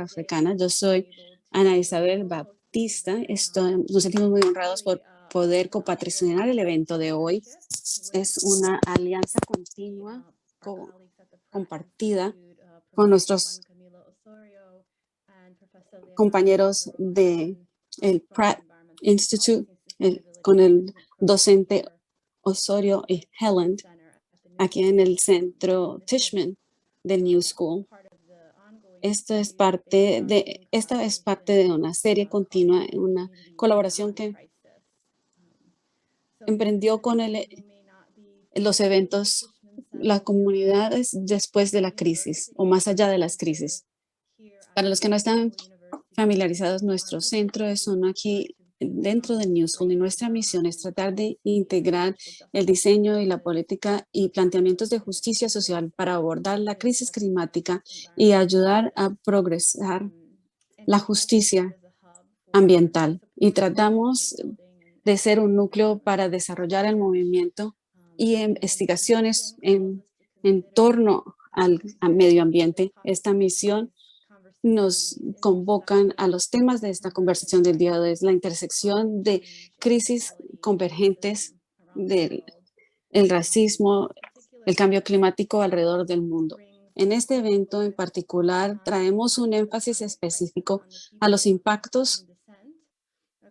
Africana. Yo soy Ana Isabel Baptista. Nos sentimos muy honrados por poder copatrocinar el evento de hoy. Es una alianza continua compartida con nuestros compañeros de el Pratt Institute, con el docente Osorio y Helland, aquí en el centro Tishman de New School. Esta es parte de una serie continua, una colaboración que emprendió con los eventos, las comunidades después de la crisis o más allá de las crisis. Para los que no están familiarizados, nuestro centro es uno aquí dentro de New School y nuestra misión es tratar de integrar el diseño y la política y planteamientos de justicia social para abordar la crisis climática y ayudar a progresar la justicia ambiental. Y tratamos de ser un núcleo para desarrollar el movimiento y investigaciones en torno al medio ambiente. Esta misión nos convocan a los temas de esta conversación del día de hoy, es la intersección de crisis convergentes del el racismo, el cambio climático alrededor del mundo. En este evento en particular traemos un énfasis específico a los impactos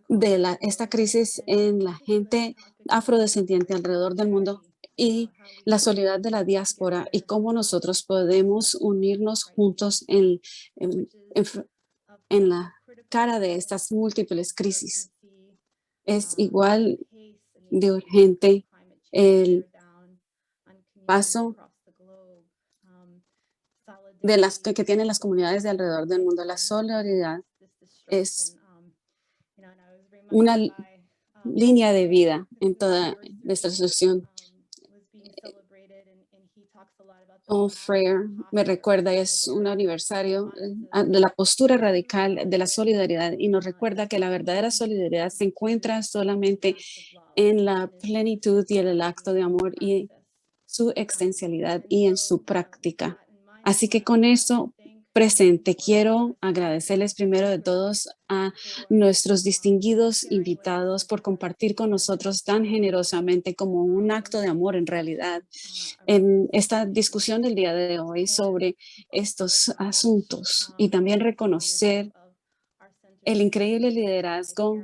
de esta crisis en la gente afrodescendiente alrededor del mundo y la soledad de la diáspora y cómo nosotros podemos unirnos juntos en, en la cara de estas múltiples crisis. Es igual de urgente el paso de las que tienen las comunidades de alrededor del mundo. La solidaridad es una línea de vida en toda nuestra solución. Paul Freire me recuerda, es un aniversario de la postura radical de la solidaridad y nos recuerda que la verdadera solidaridad se encuentra solamente en la plenitud y el acto de amor y su existencialidad y en su práctica. Así que con eso presente, quiero agradecerles primero de todos a nuestros distinguidos invitados por compartir con nosotros tan generosamente como un acto de amor en realidad en esta discusión del día de hoy sobre estos asuntos y también reconocer el increíble liderazgo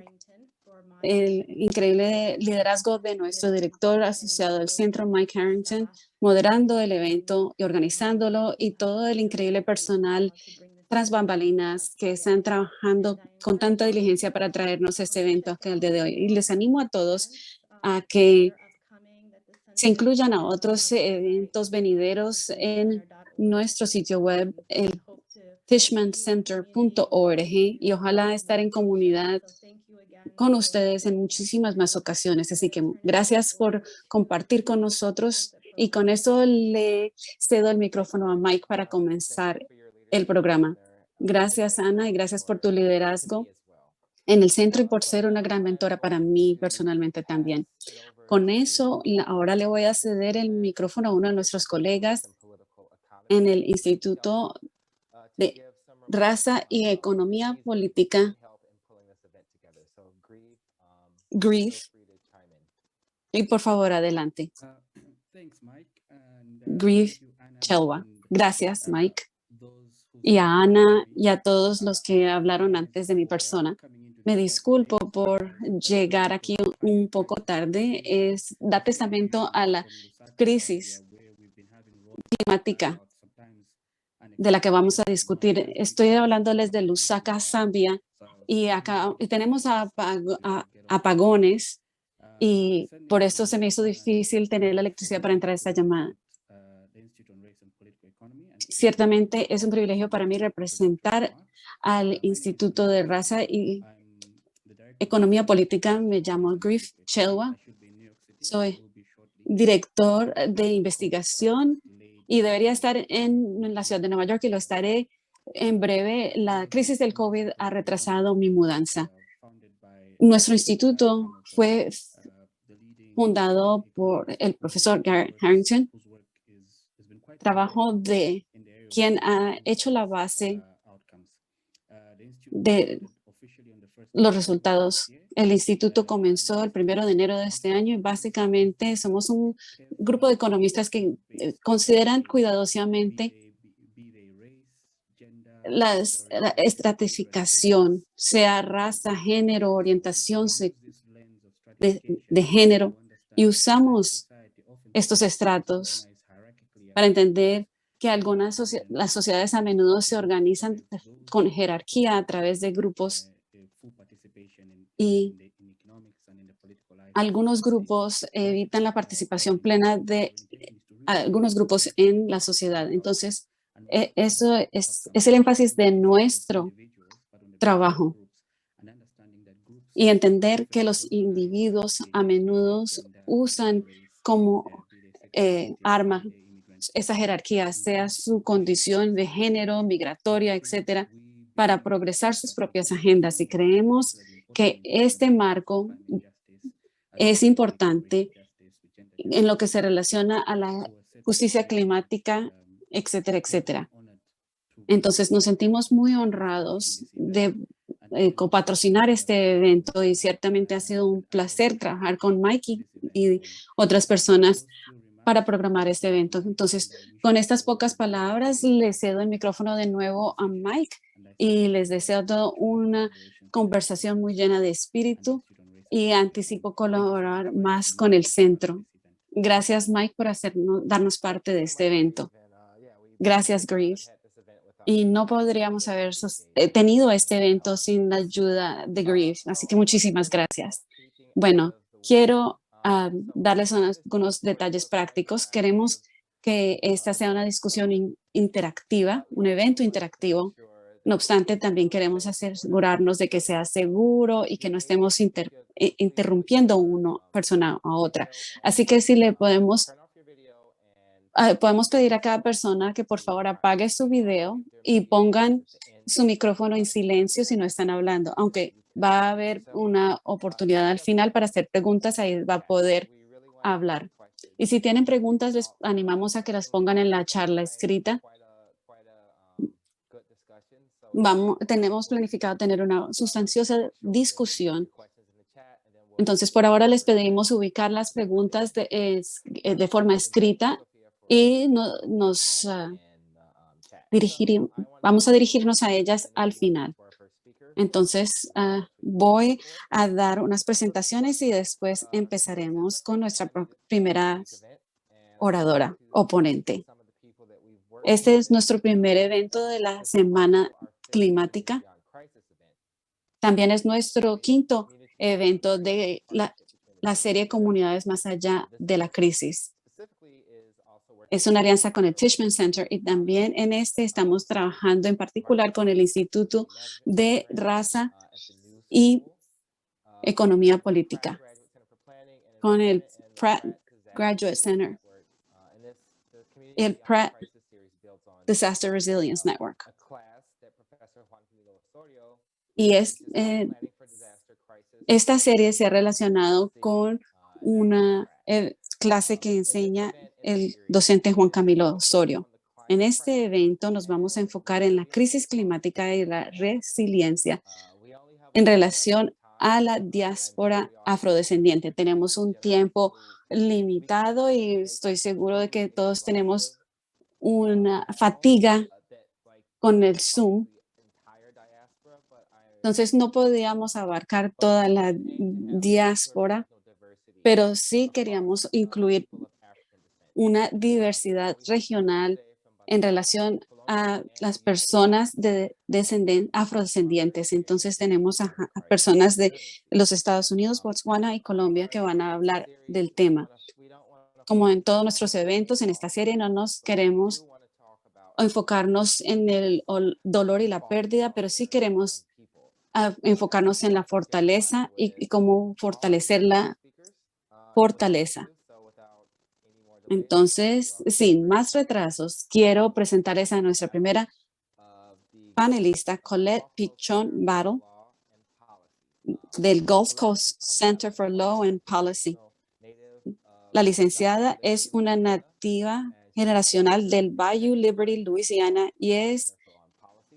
de nuestro director asociado del centro, Mike Harrington, moderando el evento y organizándolo, y todo el increíble personal tras bambalinas que están trabajando con tanta diligencia para traernos este evento hasta el día de hoy. Y les animo a todos a que se incluyan a otros eventos venideros en nuestro sitio web, el tishmancenter.org, y ojalá estar en comunidad con ustedes en muchísimas más ocasiones. Así que gracias por compartir con nosotros, y con eso le cedo el micrófono a Mike para comenzar el programa. Gracias, Ana, y gracias por tu liderazgo en el centro y por ser una gran mentora para mí personalmente también. Con eso, ahora le voy a ceder el micrófono a uno de nuestros colegas en el Instituto de Raza y Economía Política, Grief. Y por favor, adelante. Grief Chelwa. Gracias, Mike. Y a Ana y a todos los que hablaron antes de mi persona. Me disculpo por llegar aquí un poco tarde. Da testamento a la crisis climática de la que vamos a discutir. Estoy hablándoles de Lusaka, Zambia, y acá tenemos apagones, y por eso se me hizo difícil tener la electricidad para entrar a esta llamada. Ciertamente es un privilegio para mí representar al Instituto de Raza y Economía Política. Me llamo Grief Chelwa. Soy director de investigación y debería estar en la ciudad de Nueva York, y lo estaré en breve. La crisis del COVID ha retrasado mi mudanza. Nuestro instituto fue fundado por el profesor Garrett Harrington, trabajo de quien ha hecho la base de los resultados. El instituto comenzó el 1 de enero de este año y básicamente somos un grupo de economistas que consideran cuidadosamente la estratificación, sea raza, género, orientación de género, y usamos estos estratos para entender que las sociedades a menudo se organizan con jerarquía a través de grupos, y algunos grupos evitan la participación plena de algunos grupos en la sociedad. Entonces, eso es el énfasis de nuestro trabajo, y entender que los individuos a menudo usan como arma esa jerarquía, sea su condición de género, migratoria, etcétera, para progresar sus propias agendas. Y creemos que este marco es importante en lo que se relaciona a la justicia climática, etcétera, etcétera. Entonces nos sentimos muy honrados de copatrocinar este evento, y ciertamente ha sido un placer trabajar con Mike y otras personas para programar este evento. Entonces, con estas pocas palabras, le cedo el micrófono de nuevo a Mike y les deseo toda una conversación muy llena de espíritu, y anticipo colaborar más con el centro. Gracias, Mike, por darnos parte de este evento. Gracias, Grieve. Y no podríamos haber tenido este evento sin la ayuda de Grieve. Así que muchísimas gracias. Bueno, quiero darles algunos detalles prácticos. Queremos que esta sea una discusión interactiva, un evento interactivo. No obstante, también queremos asegurarnos de que sea seguro y que no estemos interrumpiendo una persona a otra. Así que si le podemos pedir a cada persona que por favor apague su video y pongan su micrófono en silencio si no están hablando, aunque va a haber una oportunidad al final para hacer preguntas, ahí va a poder hablar. Y si tienen preguntas, les animamos a que las pongan en la charla escrita. Tenemos planificado tener una sustanciosa discusión. Entonces, por ahora les pedimos ubicar las preguntas de forma escrita, y vamos a dirigirnos a ellas al final. Entonces, voy a dar unas presentaciones y después empezaremos con nuestra primera oradora o ponente. Este es nuestro primer evento de la Semana Climática. También es nuestro quinto evento de la serie Comunidades Más Allá de la Crisis. Es una alianza con el Tishman Center, y también en este estamos trabajando en particular con el Instituto de Raza y Economía Política, con el Pratt Graduate Center y el Pratt Disaster Resilience Network. Y esta serie se ha relacionado con una clase que enseña el docente Juan Camilo Osorio. En este evento nos vamos a enfocar en la crisis climática y la resiliencia en relación a la diáspora afrodescendiente. Tenemos un tiempo limitado y estoy seguro de que todos tenemos una fatiga con el Zoom. Entonces no podíamos abarcar toda la diáspora, pero sí queríamos incluir una diversidad regional en relación a las personas afrodescendientes. Entonces tenemos a personas de los Estados Unidos, Botswana y Colombia que van a hablar del tema. Como en todos nuestros eventos en esta serie, no nos queremos enfocarnos en el dolor y la pérdida, pero sí queremos enfocarnos en la fortaleza y cómo fortalecer la fortaleza. Entonces, sin más retrasos, quiero presentarles a nuestra primera panelista, Colette Pichon Battle, del Gulf Coast Center for Law and Policy. La licenciada es una nativa generacional del Bayou Liberty, Louisiana, y es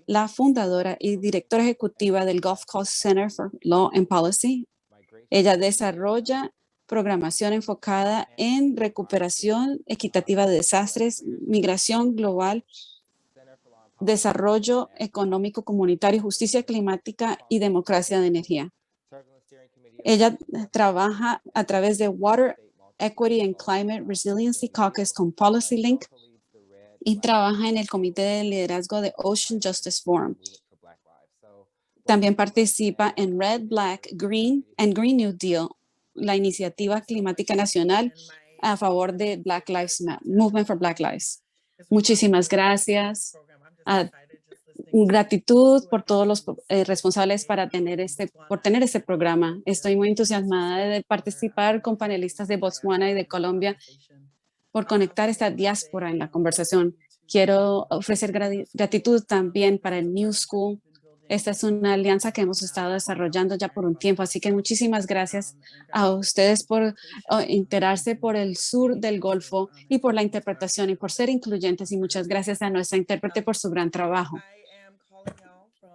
la fundadora y directora ejecutiva del Gulf Coast Center for Law and Policy. Ella desarrolla programación enfocada en recuperación equitativa de desastres, migración global, desarrollo económico comunitario, justicia climática y democracia de energía. Ella trabaja a través de Water Equity and Climate Resiliency Caucus con Policy Link y trabaja en el Comité de Liderazgo de Ocean Justice Forum. También participa en Red, Black, Green and Green New Deal, la iniciativa climática nacional a favor de Black Lives Matter, Movement for Black Lives. Muchísimas gracias. Gratitud por todos los responsables por tener este programa. Estoy muy entusiasmada de participar con panelistas de Botswana y de Colombia por conectar esta diáspora en la conversación. Quiero ofrecer gratitud también para el New School. Esta es una alianza que hemos estado desarrollando ya por un tiempo, así que muchísimas gracias a ustedes por enterarse por el sur del Golfo y por la interpretación y por ser incluyentes, y muchas gracias a nuestra intérprete por su gran trabajo.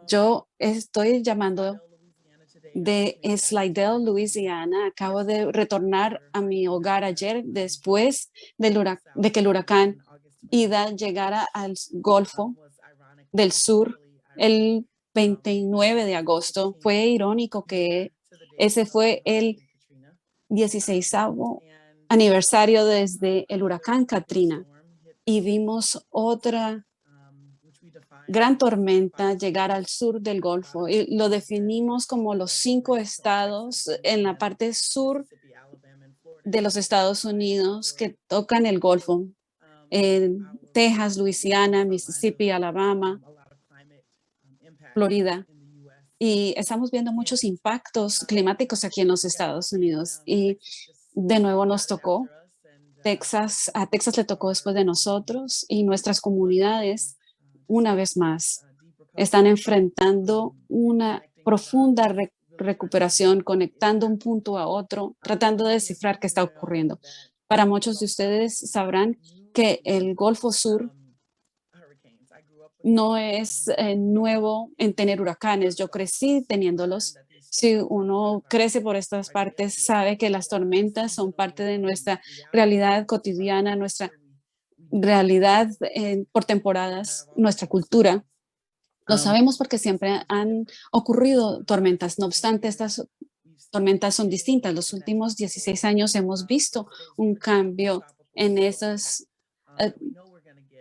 Yo estoy llamando de Slidell, Louisiana. Acabo de retornar a mi hogar ayer después de que el huracán Ida llegara al Golfo del Sur el 29 de agosto. Fue irónico que ese fue el 16º aniversario desde el huracán Katrina y vimos otra gran tormenta llegar al sur del Golfo, y lo definimos como los 5 estados en la parte sur de los Estados Unidos que tocan el Golfo, en Texas, Luisiana, Mississippi, Alabama, Florida. Y estamos viendo muchos impactos climáticos aquí en los Estados Unidos. Y de nuevo nos tocó a Texas le tocó después de nosotros, y nuestras comunidades, una vez más, están enfrentando una profunda recuperación, conectando un punto a otro, tratando de descifrar qué está ocurriendo. Para muchos de ustedes sabrán que el Golfo Sur no es nuevo en tener huracanes. Yo crecí teniéndolos. Si uno crece por estas partes, sabe que las tormentas son parte de nuestra realidad cotidiana, nuestra realidad por temporadas, nuestra cultura. Lo sabemos porque siempre han ocurrido tormentas. No obstante, estas tormentas son distintas. Los últimos 16 años hemos visto un cambio en esas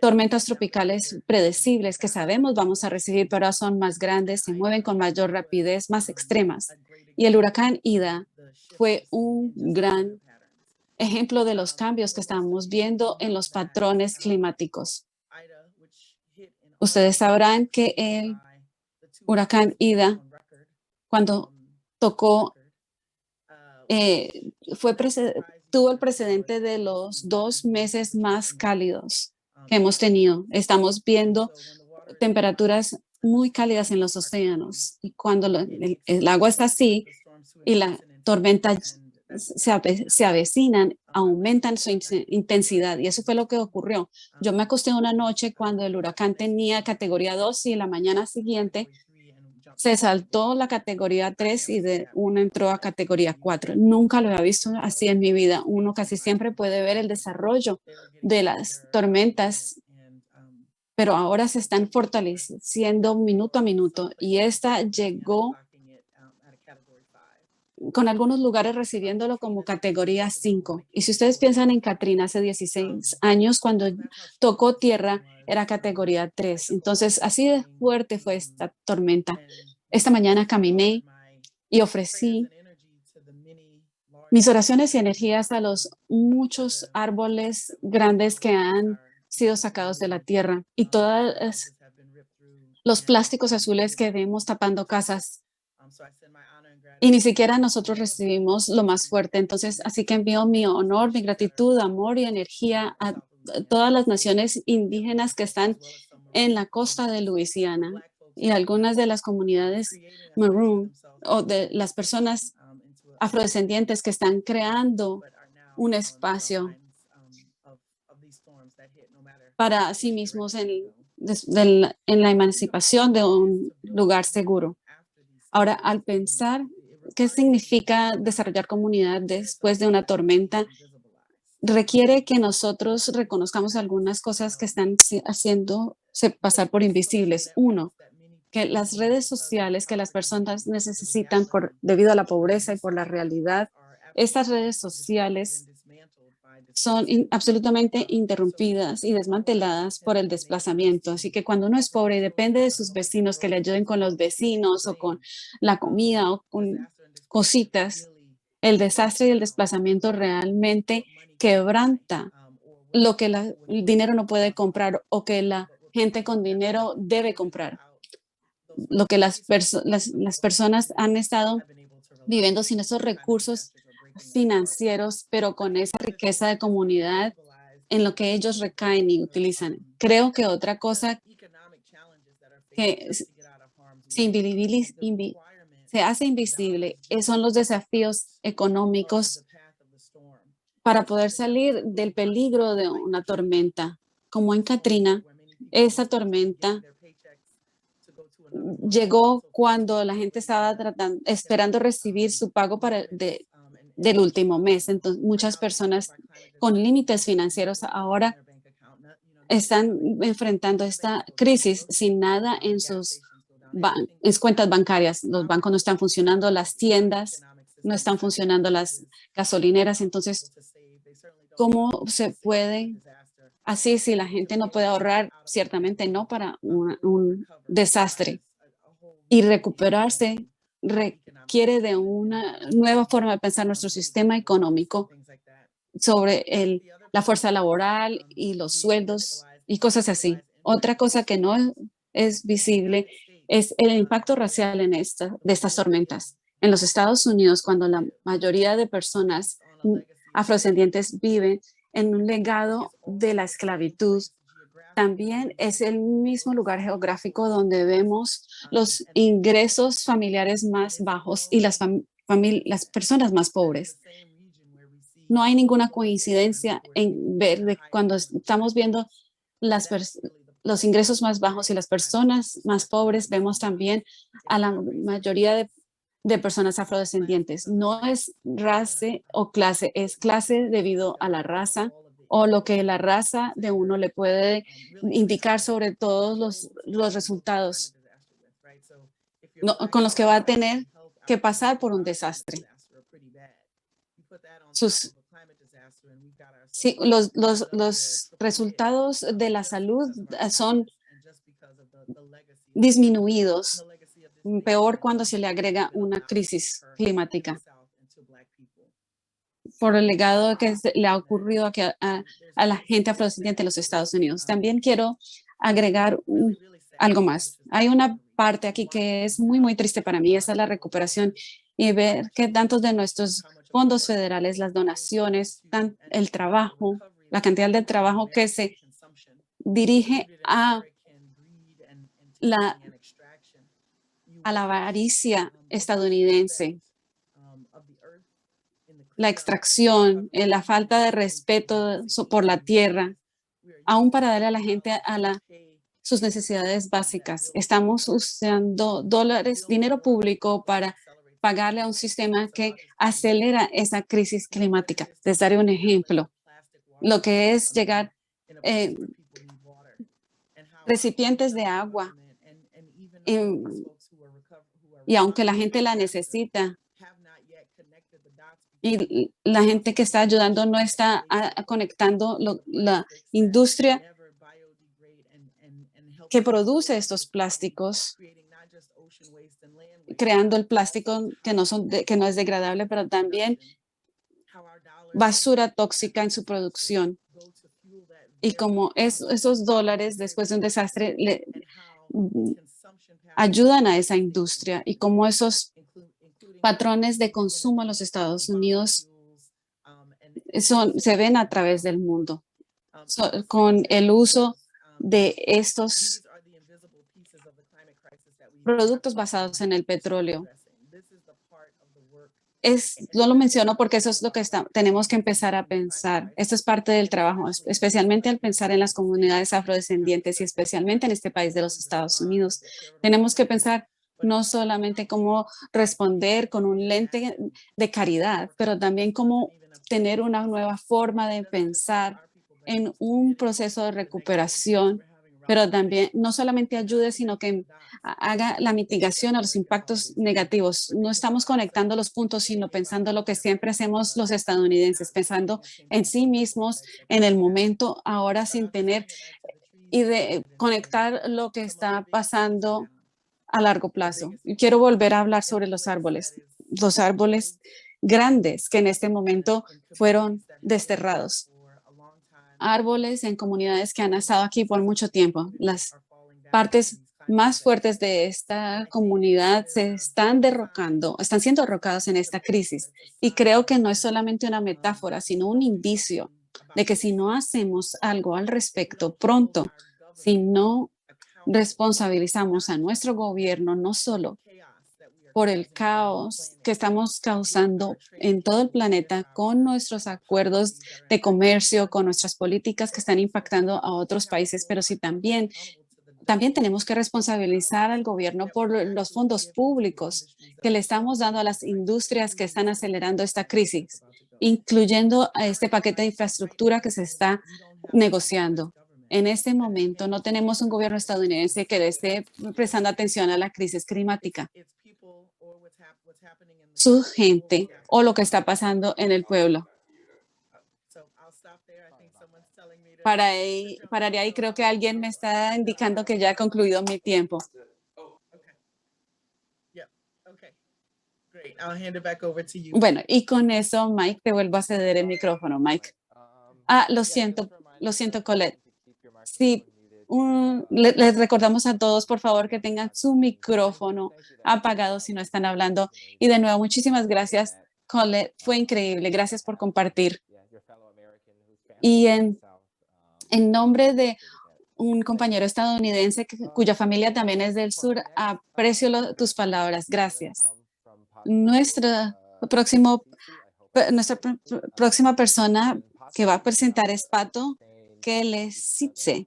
tormentas tropicales predecibles que sabemos vamos a recibir, pero ahora son más grandes, se mueven con mayor rapidez, más extremas. Y el huracán Ida fue un gran ejemplo de los cambios que estamos viendo en los patrones climáticos. Ustedes sabrán que el huracán Ida, cuando tocó, tuvo el precedente de los 2 meses más cálidos que hemos tenido. Estamos viendo temperaturas muy cálidas en los océanos, y cuando el agua está así y la tormenta se avecinan, aumentan su intensidad, y eso fue lo que ocurrió. Yo me acosté una noche cuando el huracán tenía categoría 2 y la mañana siguiente se saltó la categoría 3 y de uno entró a categoría 4. Nunca lo había visto así en mi vida. Uno casi siempre puede ver el desarrollo de las tormentas, pero ahora se están fortaleciendo minuto a minuto, y esta llegó con algunos lugares recibiéndolo como categoría 5. Y si ustedes piensan en Katrina hace 16 años, cuando tocó tierra, era categoría 3. Entonces, así de fuerte fue esta tormenta. Esta mañana caminé y ofrecí mis oraciones y energías a los muchos árboles grandes que han sido sacados de la tierra, y todos los plásticos azules que vemos tapando casas. Y ni siquiera nosotros recibimos lo más fuerte. Entonces, así que envío mi honor, mi gratitud, amor y energía a todas las naciones indígenas que están en la costa de Luisiana, y algunas de las comunidades maroon, o de las personas afrodescendientes que están creando un espacio para sí mismos en la emancipación de un lugar seguro. Ahora, al pensar qué significa desarrollar comunidad después de una tormenta, requiere que nosotros reconozcamos algunas cosas que están haciéndose pasar por invisibles. Uno, que las redes sociales que las personas necesitan debido a la pobreza y por la realidad, estas redes sociales son absolutamente interrumpidas y desmanteladas por el desplazamiento. Así que cuando uno es pobre y depende de sus vecinos que le ayuden con los vecinos o con la comida o con cositas, el desastre y el desplazamiento realmente quebranta lo que el dinero no puede comprar o que la gente con dinero debe comprar. Lo que las personas han estado viviendo sin esos recursos financieros, pero con esa riqueza de comunidad en lo que ellos recaen y utilizan. Creo que otra cosa que se hace invisible son los desafíos económicos para poder salir del peligro de una tormenta. Como en Katrina, esa tormenta llegó cuando la gente estaba esperando recibir su pago del último mes. Entonces, muchas personas con límites financieros ahora están enfrentando esta crisis sin nada en sus cuentas bancarias. Los bancos no están funcionando, las tiendas no están funcionando, las gasolineras. Entonces, ¿cómo se puede así si la gente no puede ahorrar? Ciertamente no para un desastre. Y recuperarse requiere de una nueva forma de pensar nuestro sistema económico sobre la fuerza laboral y los sueldos y cosas así. Otra cosa que no es visible es el impacto racial de estas tormentas. En los Estados Unidos, cuando la mayoría de personas afrodescendientes viven en un legado de la esclavitud, también es el mismo lugar geográfico donde vemos los ingresos familiares más bajos y las personas más pobres. No hay ninguna coincidencia en ver cuando estamos viendo los ingresos más bajos y las personas más pobres, vemos también a la mayoría de personas afrodescendientes. No es raza o clase, es clase debido a la raza o lo que la raza de uno le puede indicar sobre todos los resultados con los que va a tener que pasar por un desastre. Sus, sí, los resultados de la salud son disminuidos, peor cuando se le agrega una crisis climática por el legado que le ha ocurrido a la gente afrodescendiente en los Estados Unidos. También quiero agregar algo más. Hay una parte aquí que es muy, muy triste para mí, esa es la recuperación y ver que tantos de nuestros fondos federales, las donaciones, el trabajo, la cantidad de trabajo que se dirige la, a la avaricia estadounidense, la extracción, la falta de respeto por la tierra, aún para darle a la gente sus necesidades básicas. Estamos usando dinero público para pagarle a un sistema que acelera esa crisis climática. Les daré un ejemplo. Lo que es llegar eh, recipientes de agua em, y aunque la gente la necesita, y la gente que está ayudando no está conectando la industria que produce estos plásticos, creando el plástico que no es degradable, pero también basura tóxica en su producción. Y como esos dólares después de un desastre ayudan a esa industria y como esos patrones de consumo en los Estados Unidos se ven a través del mundo con el uso de estos productos basados en el petróleo. no lo menciono porque eso es lo que tenemos que empezar a pensar. Esto es parte del trabajo, especialmente al pensar en las comunidades afrodescendientes y especialmente en este país de los Estados Unidos. Tenemos que pensar no solamente cómo responder con un lente de caridad, pero también cómo tener una nueva forma de pensar en un proceso de recuperación, pero también no solamente ayude, sino que haga la mitigación a los impactos negativos. No estamos conectando los puntos, sino pensando lo que siempre hacemos los estadounidenses, pensando en sí mismos, en el momento, ahora sin tener y de conectar lo que está pasando a largo plazo. Y quiero volver a hablar sobre los árboles grandes que en este momento fueron desterrados, árboles en comunidades que han estado aquí por mucho tiempo. Las partes más fuertes de esta comunidad se están derrocando, están siendo derrocados en esta crisis. Y creo que no es solamente una metáfora, sino un indicio de que si no hacemos algo al respecto pronto, si no responsabilizamos a nuestro gobierno, no solo por el caos que estamos causando en todo el planeta con nuestros acuerdos de comercio, con nuestras políticas que están impactando a otros países, pero sí también tenemos que responsabilizar al gobierno por los fondos públicos que le estamos dando a las industrias que están acelerando esta crisis, incluyendo a este paquete de infraestructura que se está negociando. En este momento no tenemos un gobierno estadounidense que le esté prestando atención a la crisis climática, su gente o lo que está pasando en el pueblo. Pararé ahí, creo que alguien me está indicando que ya ha concluido mi tiempo. Bueno, y con eso, Mike, te vuelvo a ceder el micrófono, Mike. Lo siento, Colette. Sí, les recordamos a todos, por favor, que tengan su micrófono apagado si no están hablando. Y de nuevo, muchísimas gracias, Colette. Fue increíble. Gracias por compartir. Y en nombre de un compañero estadounidense cuya familia también es del sur, aprecio tus palabras. Gracias. Nuestra próximo próxima persona que va a presentar es Pato Kelesitze.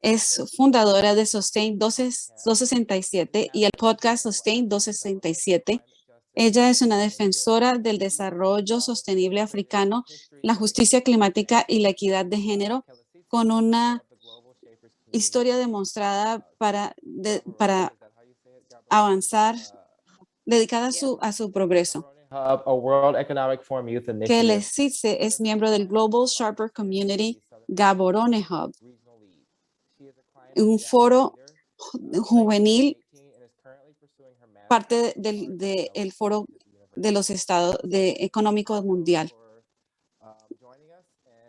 Es fundadora de Sustain 267 y el podcast Sustain 267. Ella es una defensora del desarrollo sostenible africano, la justicia climática y la equidad de género, con una historia demostrada para avanzar, dedicada a su progreso. Kelesitze es miembro del Global Sharper Community Gaborone Hub, un foro juvenil, parte del foro de los estados económico mundial.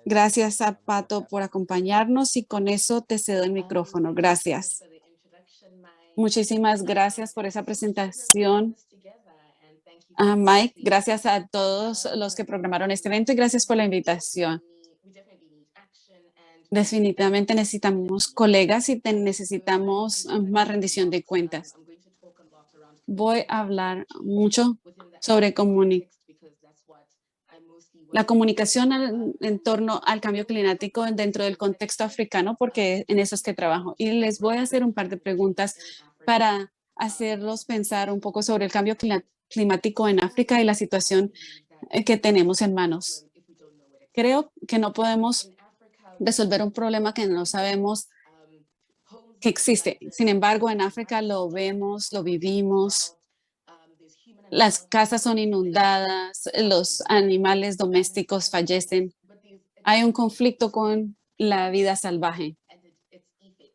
Gracias a Pato por acompañarnos y con eso te cedo el micrófono. Gracias. Muchísimas gracias por esa presentación, Mike. Gracias a todos los que programaron este evento y gracias por la invitación. Definitivamente necesitamos colegas y necesitamos más rendición de cuentas. Voy a hablar mucho sobre la comunicación en torno al cambio climático dentro del contexto africano, porque en eso es que trabajo. Y les voy a hacer un par de preguntas para hacerlos pensar un poco sobre el cambio climático en África y la situación que tenemos en manos. Creo que no podemos resolver un problema que no sabemos que existe. Sin embargo, en África lo vemos, lo vivimos. Las casas son inundadas, los animales domésticos fallecen. Hay un conflicto con la vida salvaje.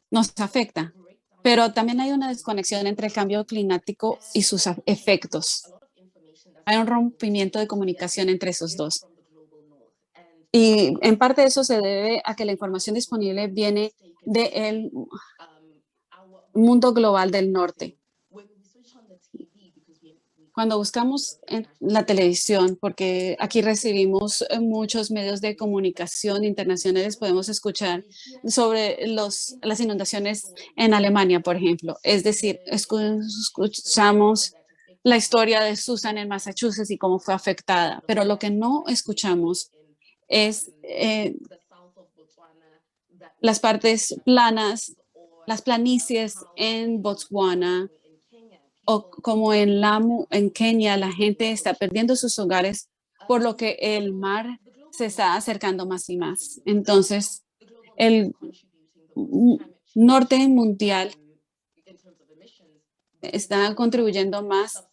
Nos afecta, pero también hay una desconexión entre el cambio climático y sus efectos. Hay un rompimiento de comunicación entre esos dos. Y en parte eso se debe a que la información disponible viene del mundo global del norte. Cuando buscamos en la televisión, porque aquí recibimos muchos medios de comunicación internacionales, podemos escuchar sobre las inundaciones en Alemania, por ejemplo. Es decir, escuchamos la historia de Susan en Massachusetts y cómo fue afectada, pero lo que no escuchamos es las partes planas, las planicies en Botswana o como en Lamu, en Kenia, la gente está perdiendo sus hogares por lo que el mar se está acercando más y más. Entonces, el m- norte mundial está contribuyendo más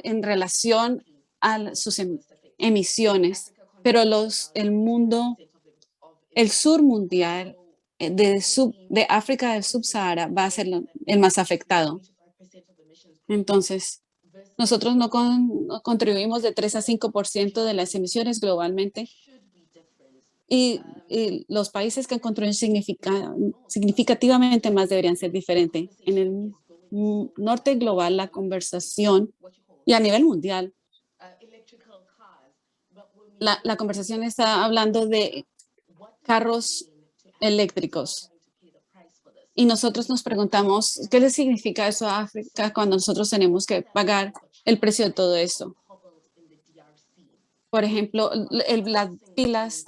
en relación a sus emisiones, pero el mundo, el sur mundial de África del Subsahara va a ser el más afectado. Entonces, nosotros no contribuimos de 3 a 5% de las emisiones globalmente y los países que contribuyen significativamente más deberían ser diferentes. En el norte global, la conversación y a nivel mundial, la conversación está hablando de carros eléctricos. Y nosotros nos preguntamos, ¿qué le significa eso a África cuando nosotros tenemos que pagar el precio de todo esto? Por ejemplo, las pilas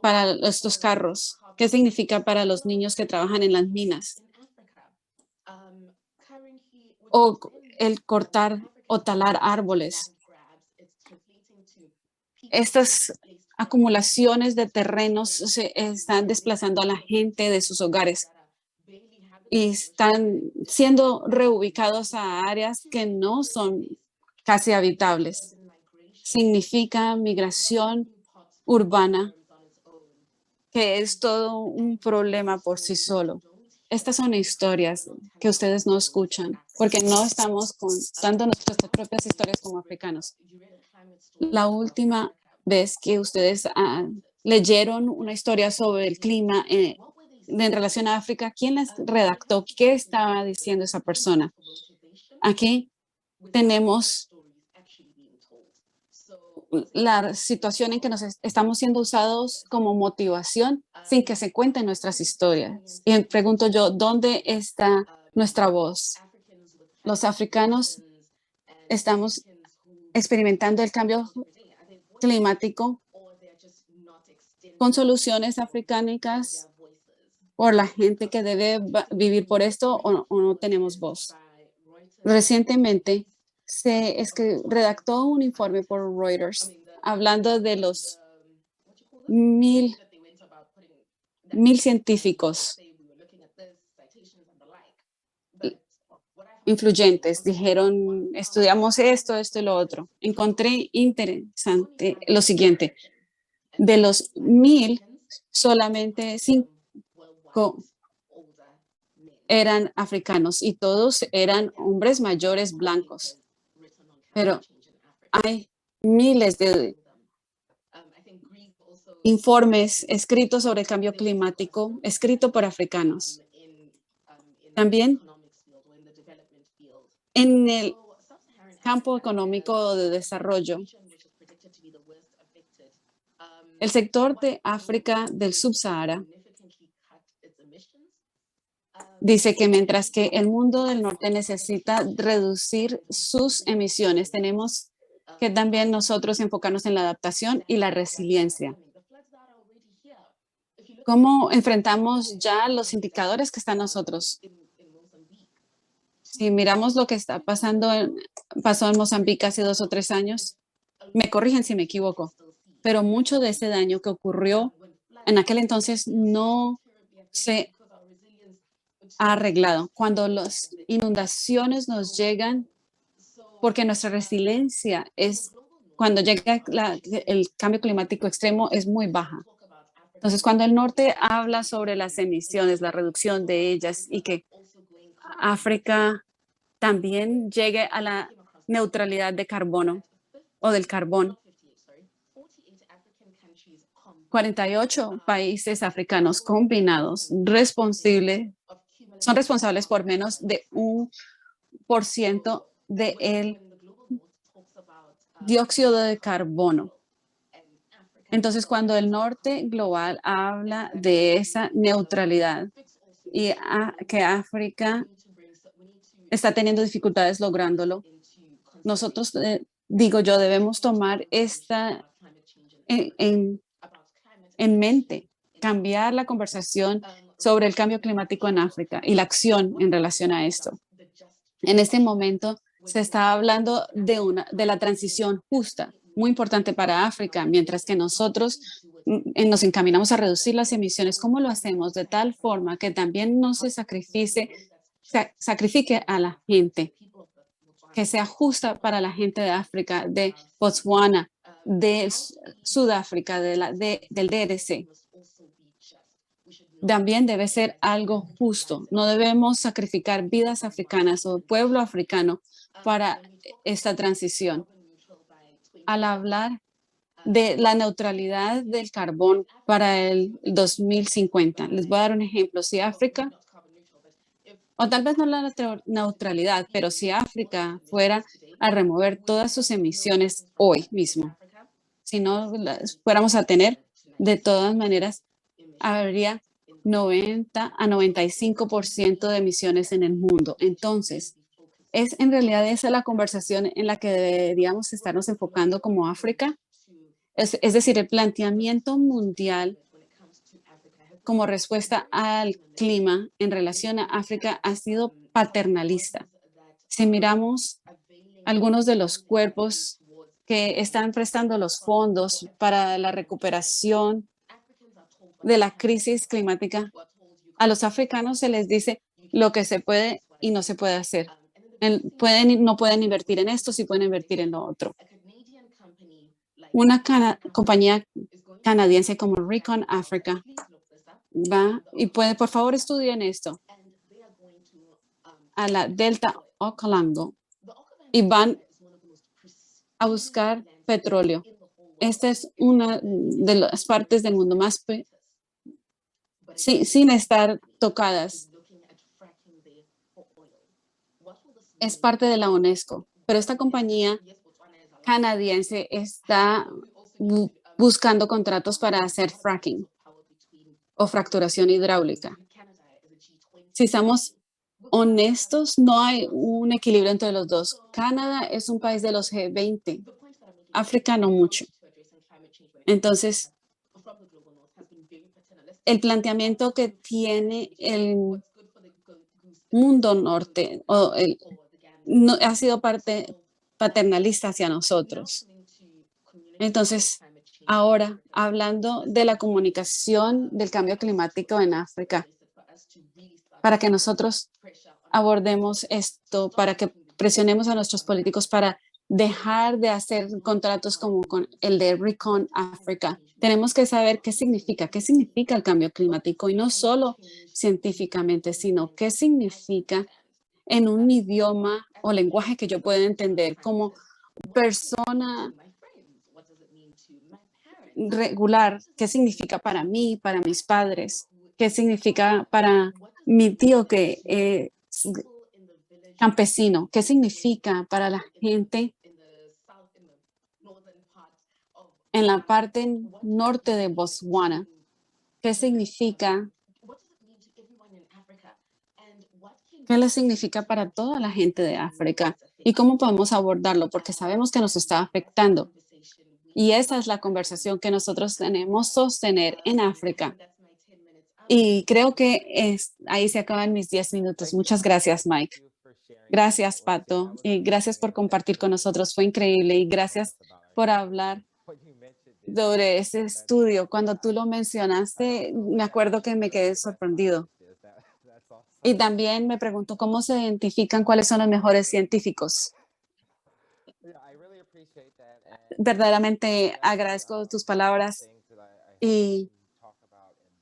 para estos carros. ¿Qué significa para los niños que trabajan en las minas? O el cortar o talar árboles. Estas acumulaciones de terrenos se están desplazando a la gente de sus hogares y están siendo reubicados a áreas que no son casi habitables. Significa migración urbana, que es todo un problema por sí solo. Estas son historias que ustedes no escuchan porque no estamos contando nuestras propias historias como africanos. La última vez que ustedes leyeron una historia sobre el clima en relación a África, ¿quién las redactó? ¿Qué estaba diciendo esa persona? Aquí tenemos la situación en que estamos siendo usados como motivación sin que se cuenten nuestras historias. Y pregunto yo, ¿dónde está nuestra voz? Los africanos estamos experimentando el cambio climático con soluciones africánicas por la gente que debe vivir por esto o no tenemos voz. Recientemente redactó un informe por Reuters hablando de los mil, mil científicos influyentes. Dijeron, estudiamos esto, esto y lo otro. Encontré interesante lo siguiente. De los 1000, solamente 5 eran africanos y todos eran hombres mayores blancos. Pero hay miles de informes escritos sobre el cambio climático, escrito por africanos. También en el campo económico de desarrollo, el sector de África del Subsahara dice que mientras que el mundo del norte necesita reducir sus emisiones, tenemos que también nosotros enfocarnos en la adaptación y la resiliencia. ¿Cómo enfrentamos ya los indicadores que están nosotros? Si miramos lo que pasó en Mozambique hace 2 o 3 años, me corrigen si me equivoco, pero mucho de ese daño que ocurrió en aquel entonces no se ha arreglado. Cuando las inundaciones nos llegan, porque nuestra resiliencia cuando llega el cambio climático extremo, es muy baja. Entonces, cuando el norte habla sobre las emisiones, la reducción de ellas y que África también llegue a la neutralidad de carbono o del carbón, 48 países africanos combinados son responsables por menos de 1% del dióxido de carbono. Entonces, cuando el norte global habla de esa neutralidad y que África está teniendo dificultades lográndolo, nosotros, digo yo, debemos tomar esta en, en- en mente, cambiar la conversación sobre el cambio climático en África y la acción en relación a esto. En este momento se está hablando de la transición justa, muy importante para África, mientras que nosotros nos encaminamos a reducir las emisiones. ¿Cómo lo hacemos? De tal forma que también no se sacrifique a la gente, que sea justa para la gente de África, de Botswana, de Sudáfrica, del DRC. También debe ser algo justo. No debemos sacrificar vidas africanas o pueblo africano para esta transición. Al hablar de la neutralidad del carbón para el 2050, les voy a dar un ejemplo. Si África, o tal vez no la neutralidad, pero si África fuera a remover todas sus emisiones hoy mismo, si no las fuéramos a tener, de todas maneras, habría 90 a 95% de emisiones en el mundo. Entonces, es en realidad esa la conversación en la que deberíamos estarnos enfocando como África. Es decir, el planteamiento mundial como respuesta al clima en relación a África ha sido paternalista. Si miramos algunos de los cuerpos que están prestando los fondos para la recuperación de la crisis climática, a los africanos se les dice lo que se puede y no se puede hacer. No pueden invertir en esto, sí pueden invertir en lo otro. Una compañía canadiense como Recon Africa va y puede, por favor, estudien esto, a la Delta Okavango y van a buscar petróleo. Esta es una de las partes del mundo más sin estar tocadas. Es parte de la UNESCO, pero esta compañía canadiense está buscando contratos para hacer fracking o fracturación hidráulica. Si estamos honestos, no hay un equilibrio entre los dos. Canadá es un país de los G20, África no mucho. Entonces, el planteamiento que tiene el mundo norte no, ha sido parte paternalista hacia nosotros. Entonces, ahora, hablando de la comunicación del cambio climático en África, para que nosotros abordemos esto, para que presionemos a nuestros políticos para dejar de hacer contratos como con el de Recon Africa. Tenemos que saber qué significa el cambio climático y no solo científicamente, sino qué significa en un idioma o lenguaje que yo pueda entender como persona regular, qué significa para mí, para mis padres, qué significa para mi tío que es campesino, qué significa para la gente en la parte norte de Botswana, qué significa, qué le significa para toda la gente de África y cómo podemos abordarlo, porque sabemos que nos está afectando. Y esa es la conversación que nosotros tenemos sostener en África. Y creo que ahí se acaban mis 10 minutos. Muchas gracias, Mike. Gracias, Pato. Y gracias por compartir con nosotros. Fue increíble. Y gracias por hablar sobre ese estudio. Cuando tú lo mencionaste, me acuerdo que me quedé sorprendido. Y también me pregunto cómo se identifican cuáles son los mejores científicos. Verdaderamente agradezco tus palabras y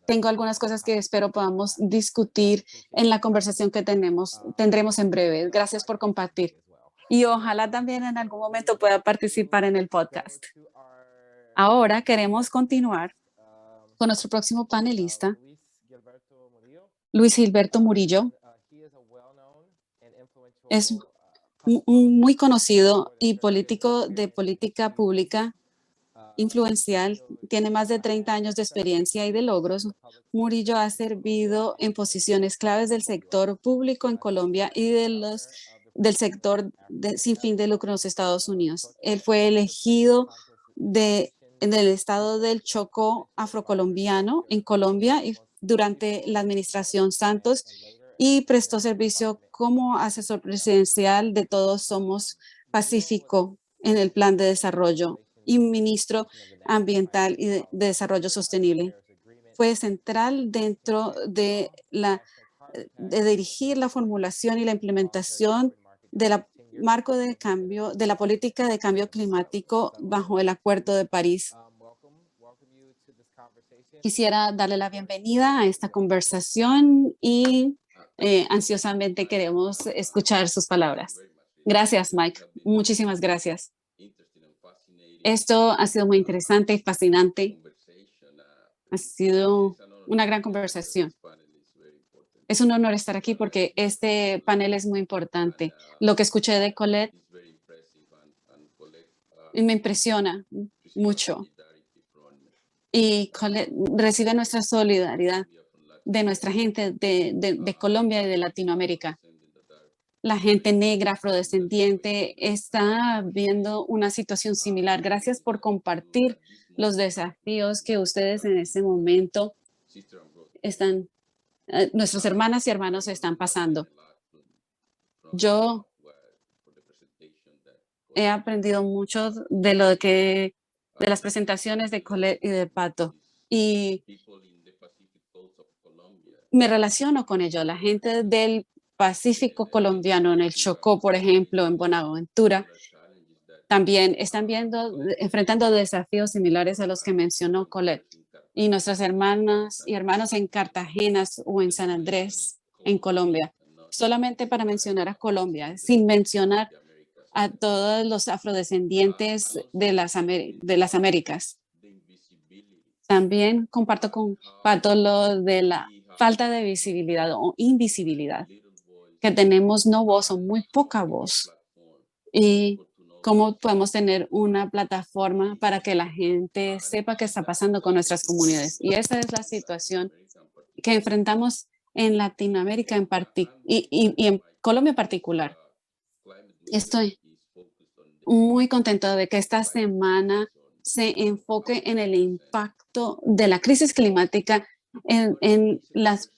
tengo algunas cosas que espero podamos discutir en la conversación que tendremos en breve. Gracias por compartir. Y ojalá también en algún momento pueda participar en el podcast. Ahora queremos continuar con nuestro próximo panelista, Luis Gilberto Murillo. Es muy conocido y político de política pública influencial, tiene más de 30 años de experiencia y de logros. Murillo ha servido en posiciones claves del sector público en Colombia y del sector sin fin de lucro en los Estados Unidos. Él fue elegido en el estado del Chocó afrocolombiano en Colombia y durante la administración Santos y prestó servicio como asesor presidencial de Todos Somos Pacífico en el plan de desarrollo y ministro ambiental y de desarrollo sostenible. Fue central dentro de dirigir la formulación y la implementación de la marco de cambio, de la política de cambio climático bajo el Acuerdo de París. Quisiera darle la bienvenida a esta conversación y ansiosamente queremos escuchar sus palabras. Gracias, Mike. Muchísimas gracias. Esto ha sido muy interesante y fascinante. Ha sido una gran conversación. Es un honor estar aquí porque este panel es muy importante. Lo que escuché de Colette me impresiona mucho. Y Colette recibe nuestra solidaridad de nuestra gente de Colombia y de Latinoamérica. La gente negra, afrodescendiente, está viendo una situación similar. Gracias por compartir los desafíos que ustedes en este momento están, nuestras hermanas y hermanos están pasando. Yo he aprendido mucho de las presentaciones de Colette y de Pato y me relaciono con ellos. La gente del Pacífico colombiano, en el Chocó, por ejemplo, en Buenaventura, también están enfrentando desafíos similares a los que mencionó Colette. Y nuestras hermanas y hermanos en Cartagena o en San Andrés, en Colombia. Solamente para mencionar a Colombia, sin mencionar a todos los afrodescendientes de las Américas. También comparto con Pato lo de la falta de visibilidad o invisibilidad, que tenemos no voz o muy poca voz. Y cómo podemos tener una plataforma para que la gente sepa qué está pasando con nuestras comunidades. Y esa es la situación que enfrentamos en Latinoamérica y en Colombia en particular. Estoy muy contento de que esta semana se enfoque en el impacto de la crisis climática en las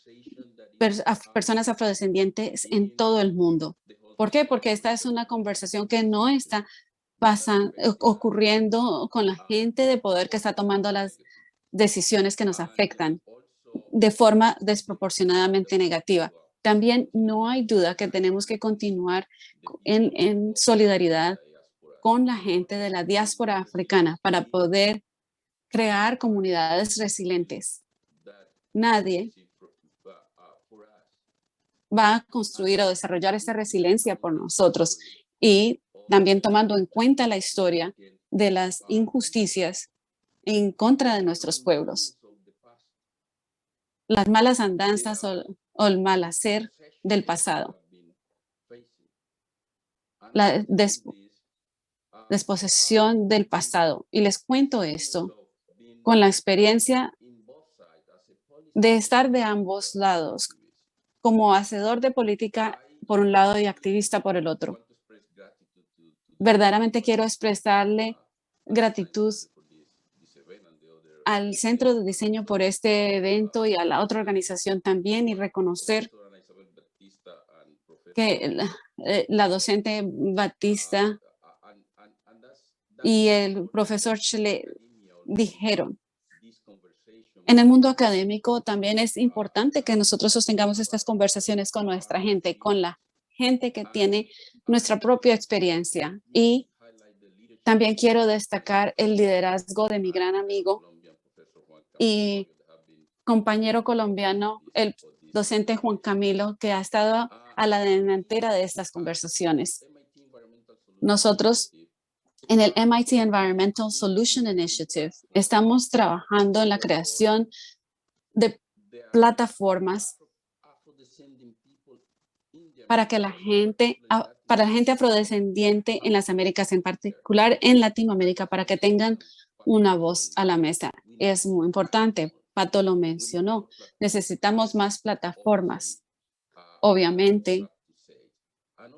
personas afrodescendientes en todo el mundo. ¿Por qué? Porque esta es una conversación que no está ocurriendo con la gente de poder que está tomando las decisiones que nos afectan de forma desproporcionadamente negativa. También no hay duda que tenemos que continuar en solidaridad con la gente de la diáspora africana para poder crear comunidades resilientes. Nadie va a construir o desarrollar esta resiliencia por nosotros y también tomando en cuenta la historia de las injusticias en contra de nuestros pueblos, las malas andanzas o el mal hacer del pasado, la desposesión del pasado. Y les cuento esto con la experiencia de estar de ambos lados, como hacedor de política por un lado y activista por el otro. Verdaderamente quiero expresarle gratitud al Centro de Diseño por este evento y a la otra organización también y reconocer que la docente Batista y el profesor Chile dijeron, en el mundo académico también es importante que nosotros sostengamos estas conversaciones con nuestra gente, con la gente que tiene nuestra propia experiencia. Y también quiero destacar el liderazgo de mi gran amigo y compañero colombiano, el docente Juan Camilo, que ha estado a la delantera de estas conversaciones. Nosotros en el MIT Environmental Solution Initiative estamos trabajando en la creación de plataformas para que para la gente afrodescendiente en las Américas, en particular en Latinoamérica, para que tengan una voz a la mesa. Es muy importante. Pato lo mencionó. Necesitamos más plataformas. Obviamente,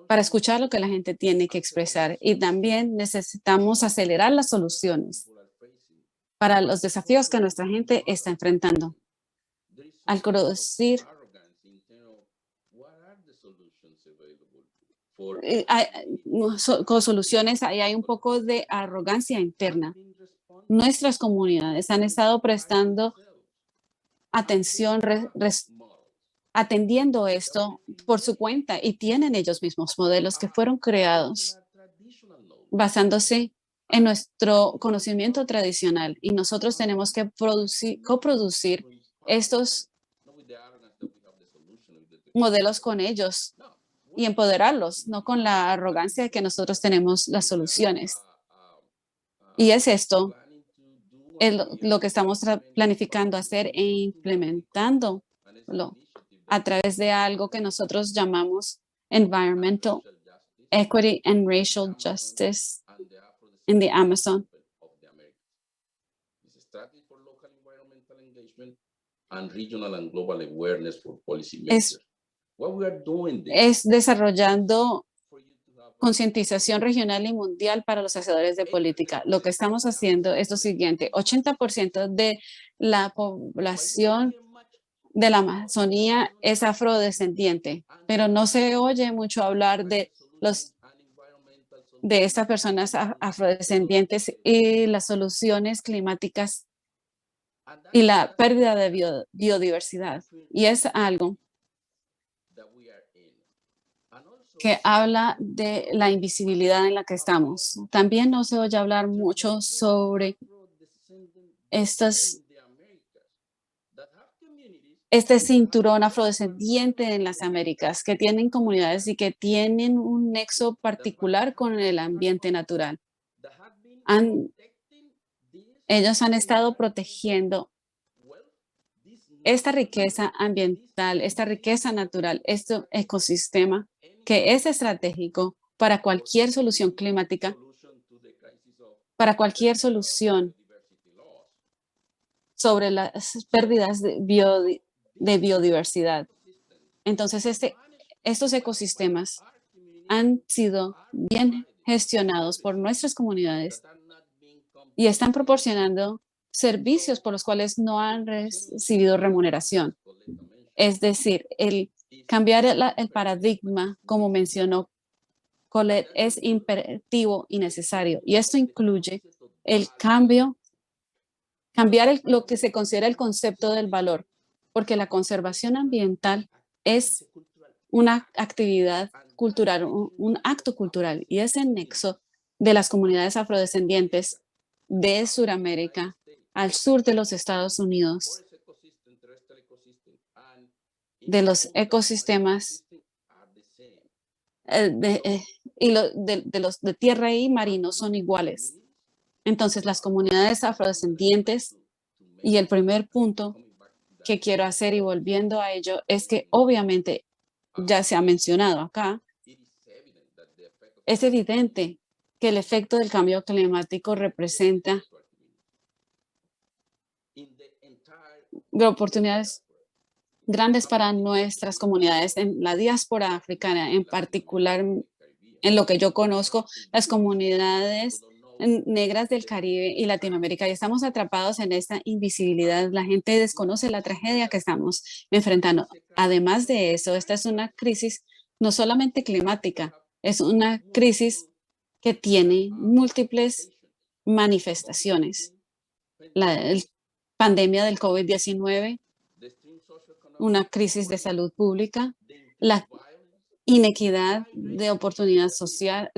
para escuchar lo que la gente tiene que expresar. Y también necesitamos acelerar las soluciones para los desafíos que nuestra gente está enfrentando. Al producir con soluciones, ahí hay un poco de arrogancia interna. Nuestras comunidades han estado prestando atención, atendiendo esto por su cuenta y tienen ellos mismos modelos que fueron creados basándose en nuestro conocimiento tradicional y nosotros tenemos que coproducir estos modelos con ellos y empoderarlos, no con la arrogancia de que nosotros tenemos las soluciones. Y es esto lo que estamos planificando hacer e implementando a través de algo que nosotros llamamos Environmental Equity and Racial Justice in the Amazon. Es desarrollando concientización regional y mundial para los hacedores de política. Lo que estamos haciendo es lo siguiente: 80% de la población de la Amazonía es afrodescendiente, pero no se oye mucho hablar de estas personas afrodescendientes y las soluciones climáticas y la pérdida de biodiversidad. Y es algo que habla de la invisibilidad en la que estamos. También no se oye hablar mucho sobre este cinturón afrodescendiente en las Américas, que tienen comunidades y que tienen un nexo particular con el ambiente natural. Ellos han estado protegiendo esta riqueza ambiental, esta riqueza natural, este ecosistema que es estratégico para cualquier solución climática, para cualquier solución sobre las pérdidas de biodiversidad. Entonces, estos ecosistemas han sido bien gestionados por nuestras comunidades y están proporcionando servicios por los cuales no han recibido remuneración. Es decir, el cambiar el paradigma, como mencionó Colette, es imperativo y necesario. Y esto incluye el cambiar lo que se considera el concepto del valor, porque la conservación ambiental es una actividad cultural, un acto cultural, y ese nexo de las comunidades afrodescendientes de Sudamérica al sur de los Estados Unidos, de los ecosistemas de los de tierra y marino son iguales. Entonces, las comunidades afrodescendientes, y el primer punto que quiero hacer y volviendo a ello, es que obviamente ya se ha mencionado acá, es evidente que el efecto del cambio climático representa oportunidades grandes para nuestras comunidades en la diáspora africana, en particular en lo que yo conozco, las comunidades negras del Caribe y Latinoamérica. Y estamos atrapados en esta invisibilidad. La gente desconoce la tragedia que estamos enfrentando. Además de eso, esta es una crisis no solamente climática, es una crisis que tiene múltiples manifestaciones. La pandemia del COVID-19, una crisis de salud pública, la inequidad de oportunidad social,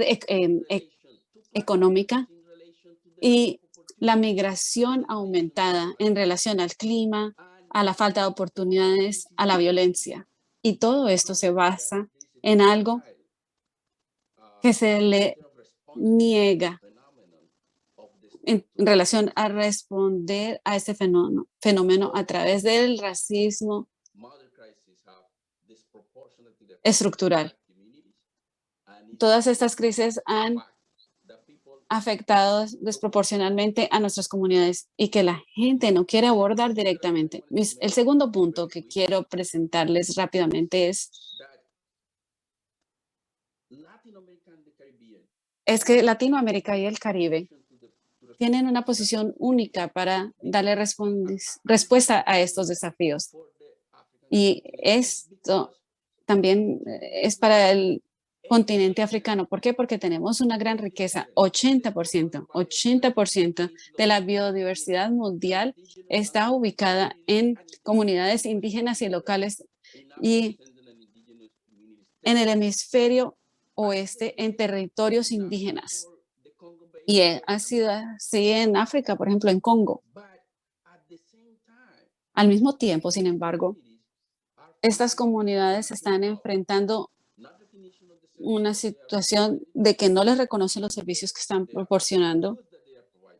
económica y la migración aumentada en relación al clima, a la falta de oportunidades, a la violencia. Y todo esto se basa en algo que se le niega en relación a responder a este fenómeno a través del racismo estructural. Todas estas crisis han afectado desproporcionalmente a nuestras comunidades y que la gente no quiere abordar directamente. El segundo punto que quiero presentarles rápidamente es es que Latinoamérica y el Caribe tienen una posición única para darle respuesta a estos desafíos. Y esto también es para el continente africano. ¿Por qué? Porque tenemos una gran riqueza. 80% de la biodiversidad mundial está ubicada en comunidades indígenas y locales y en el hemisferio oeste en territorios indígenas. Y ha sido así en África, por ejemplo, en Congo. Al mismo tiempo, sin embargo, estas comunidades están enfrentando una situación de que no les reconocen los servicios que están proporcionando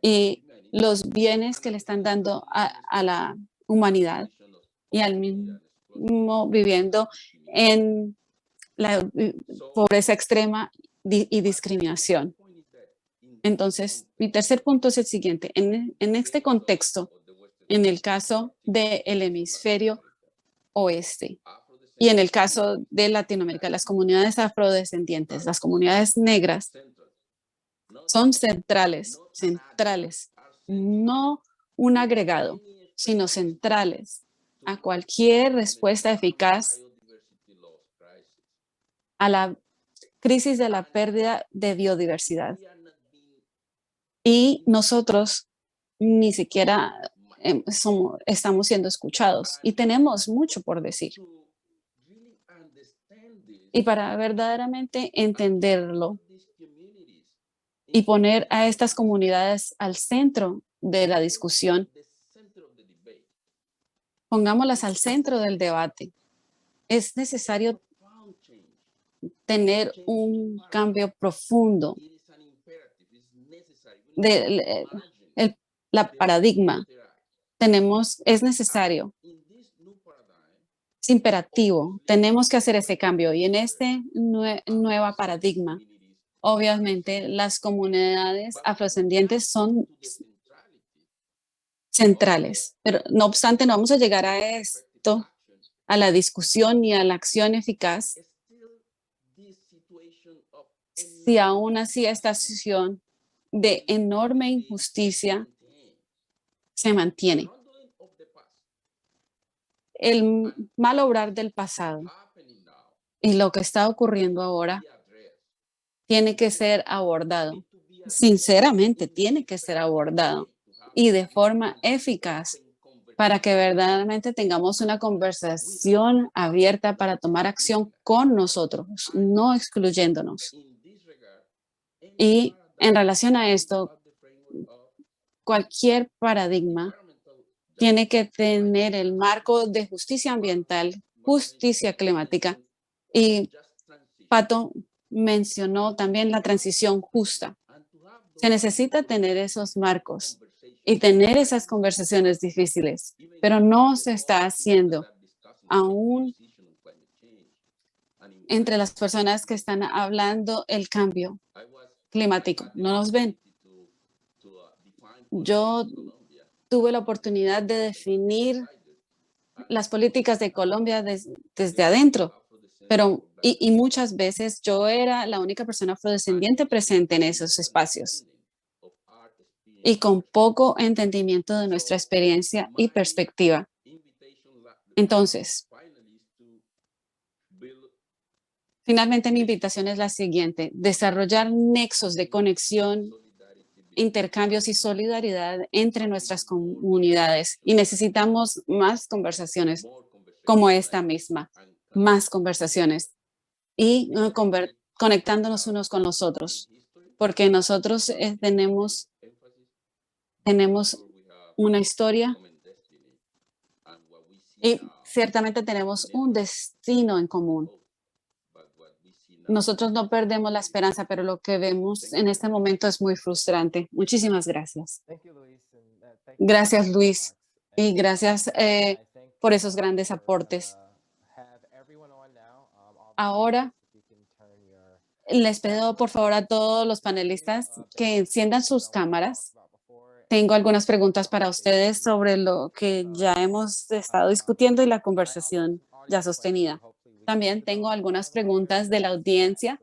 y los bienes que le están dando a la humanidad y al mismo viviendo en la pobreza extrema y discriminación. Entonces, mi tercer punto es el siguiente. En este contexto, en el caso del hemisferio oeste y en el caso de Latinoamérica, las comunidades afrodescendientes, las comunidades negras, son centrales, no un agregado, sino centrales a cualquier respuesta eficaz a la crisis de la pérdida de biodiversidad. Y nosotros ni siquiera estamos siendo escuchados y tenemos mucho por decir. Y para verdaderamente entenderlo y poner a estas comunidades al centro de la discusión, pongámoslas al centro del debate. Es necesario tener un cambio profundo de la paradigma. Es necesario, es imperativo, tenemos que hacer ese cambio. Y en este nueva paradigma, obviamente las comunidades afrodescendientes son centrales, pero no obstante no vamos a llegar a esto, a la discusión ni a la acción eficaz, si aún así esta situación de enorme injusticia se mantiene. El mal obrar del pasado y lo que está ocurriendo ahora tiene que ser abordado. Sinceramente, tiene que ser abordado y de forma eficaz para que verdaderamente tengamos una conversación abierta para tomar acción con nosotros, no excluyéndonos. Y en relación a esto, cualquier paradigma tiene que tener el marco de justicia ambiental, justicia climática y Pato mencionó también la transición justa. Se necesita tener esos marcos y tener esas conversaciones difíciles, pero no se está haciendo aún entre las personas que están hablando el cambio climático. No nos ven. Yo tuve la oportunidad de definir las políticas de Colombia desde adentro, pero y muchas veces yo era la única persona afrodescendiente presente en esos espacios y con poco entendimiento de nuestra experiencia y perspectiva. Entonces, finalmente mi invitación es la siguiente: desarrollar nexos de conexión, intercambios y solidaridad entre nuestras comunidades. Y necesitamos más conversaciones como esta misma, más conversaciones y conectándonos unos con los otros, porque nosotros tenemos una historia y ciertamente tenemos un destino en común. Nosotros no perdemos la esperanza, pero lo que vemos en este momento es muy frustrante. Muchísimas gracias. Gracias, Luis, y gracias por esos grandes aportes. Ahora les pido por favor a todos los panelistas que enciendan sus cámaras. Tengo algunas preguntas para ustedes sobre lo que ya hemos estado discutiendo y la conversación ya sostenida. También tengo algunas preguntas de la audiencia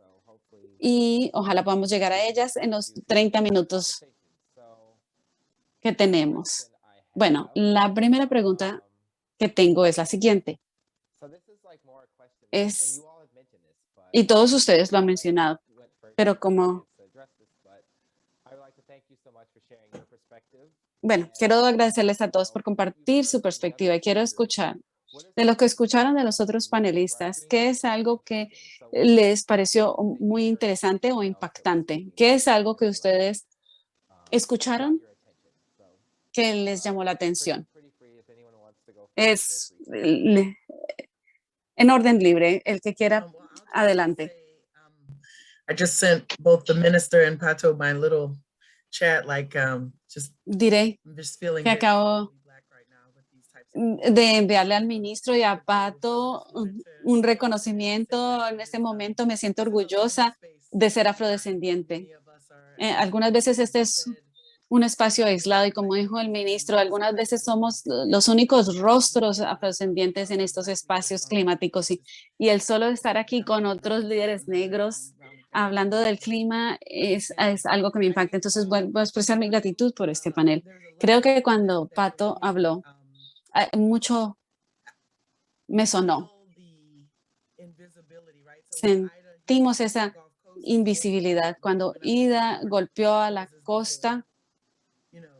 y ojalá podamos llegar a ellas en los 30 minutos que tenemos. Bueno, la primera pregunta que tengo es la siguiente. Es, y todos ustedes lo han mencionado, pero como, bueno, quiero agradecerles a todos por compartir su perspectiva y quiero escuchar de lo que escucharon de los otros panelistas, ¿qué es algo que les pareció muy interesante o impactante? ¿Qué es algo que ustedes escucharon que les llamó la atención? Es en orden libre, el que quiera, Well, I'll just adelante. say, I just sent both the minister and Pato my little chat, like, Diré I'm just feeling que very acabo proudly Black right now with these types of de conversations. enviarle al ministro y a So I Pato just wanted un to say reconocimiento. that En este it's, momento me siento this is a lonely orgullosa space, de ser where afrodescendiente. many of us are, Algunas veces as este you es said, un espacio aislado y como black dijo el faces in ministro, these algunas types veces of somos rooms. los únicos rostros And afrodescendientes en estos black leaders espacios on the climáticos stage, y el solo estar but aquí I'm con really otros proud to see líderes them here, negros rounding hablando everybody del up. clima es And algo que me I impacta. think Entonces, vuelvo a expresar mi gratitud por este panel. there's a Creo line que cuando that Pato really habló, mucho me sonó. feel the invisibility, right? So when Ida hit Sentimos the esa Gulf Coast, invisibilidad. Cuando when I think of Ida Newport golpeó a News, la as the whole, costa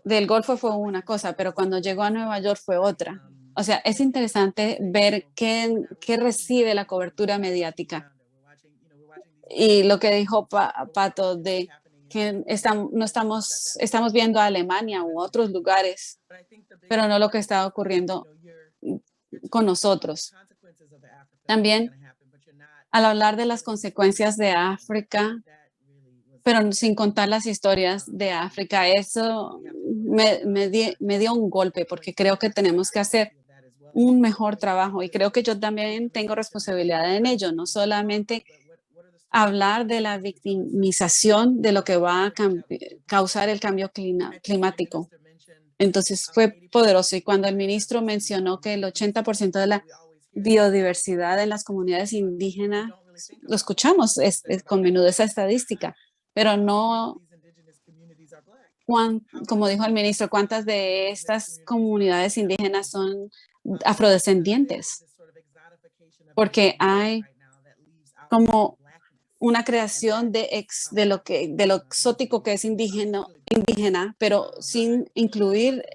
del Golfo fue always una cosa, interesting pero to see cuando what llegó a these Nueva York fue otra. O sea, es and to interesante say, ver we're qué watching recibe la happening here, but cobertura we're not watching mediática. Uganda, we're watching these black Y lo que dijo civilians go Pato out and what's de happening in que Newport News, no and estamos, that estamos viendo a Alemania u otros lugares, but I think the pero biggest no lo que part está is, ocurriendo you're con talking about the nosotros. consequences of Africa and what's También, going to happen, but you're not al hablar de las necessarily understanding consecuencias de what's going on. I África, think that really was pero sin contar impactful. las historias de África, And I think eso we have to do a better job of not me just dio un golpe porque creo que pointing to the tenemos que hacer advocacy of that as well. un mejor But what trabajo y is the creo que yo también tengo victimization that responsabilidad en ello, no we talk solamente about, but what are the stories that hablar we're de telling la too? So it's a victimización de lo que va a bridge that we can causar cross. el cambio I think when the climático. minister mentioned Entonces fue 80% poderoso of y the cuando el ministro biodiversity mencionó que el in these 80% de communities, la we always hear that, biodiversidad en las comunidades but we indígenas, don't really think lo about that escuchamos, 80% of our con menudo esa biodiversity. estadística, pero How many of no these indigenous communities are black? como However, dijo el ministro, cuántas de indigenous estas communities in our comunidades own indígenas capitals, son because there is afrodescendientes, this sort of exotification of porque indigeneity hay right now that leaves out como blackness. una And that creación is de lo amazing. exótico que es It's really indígena, pero but I sin there's incluir lots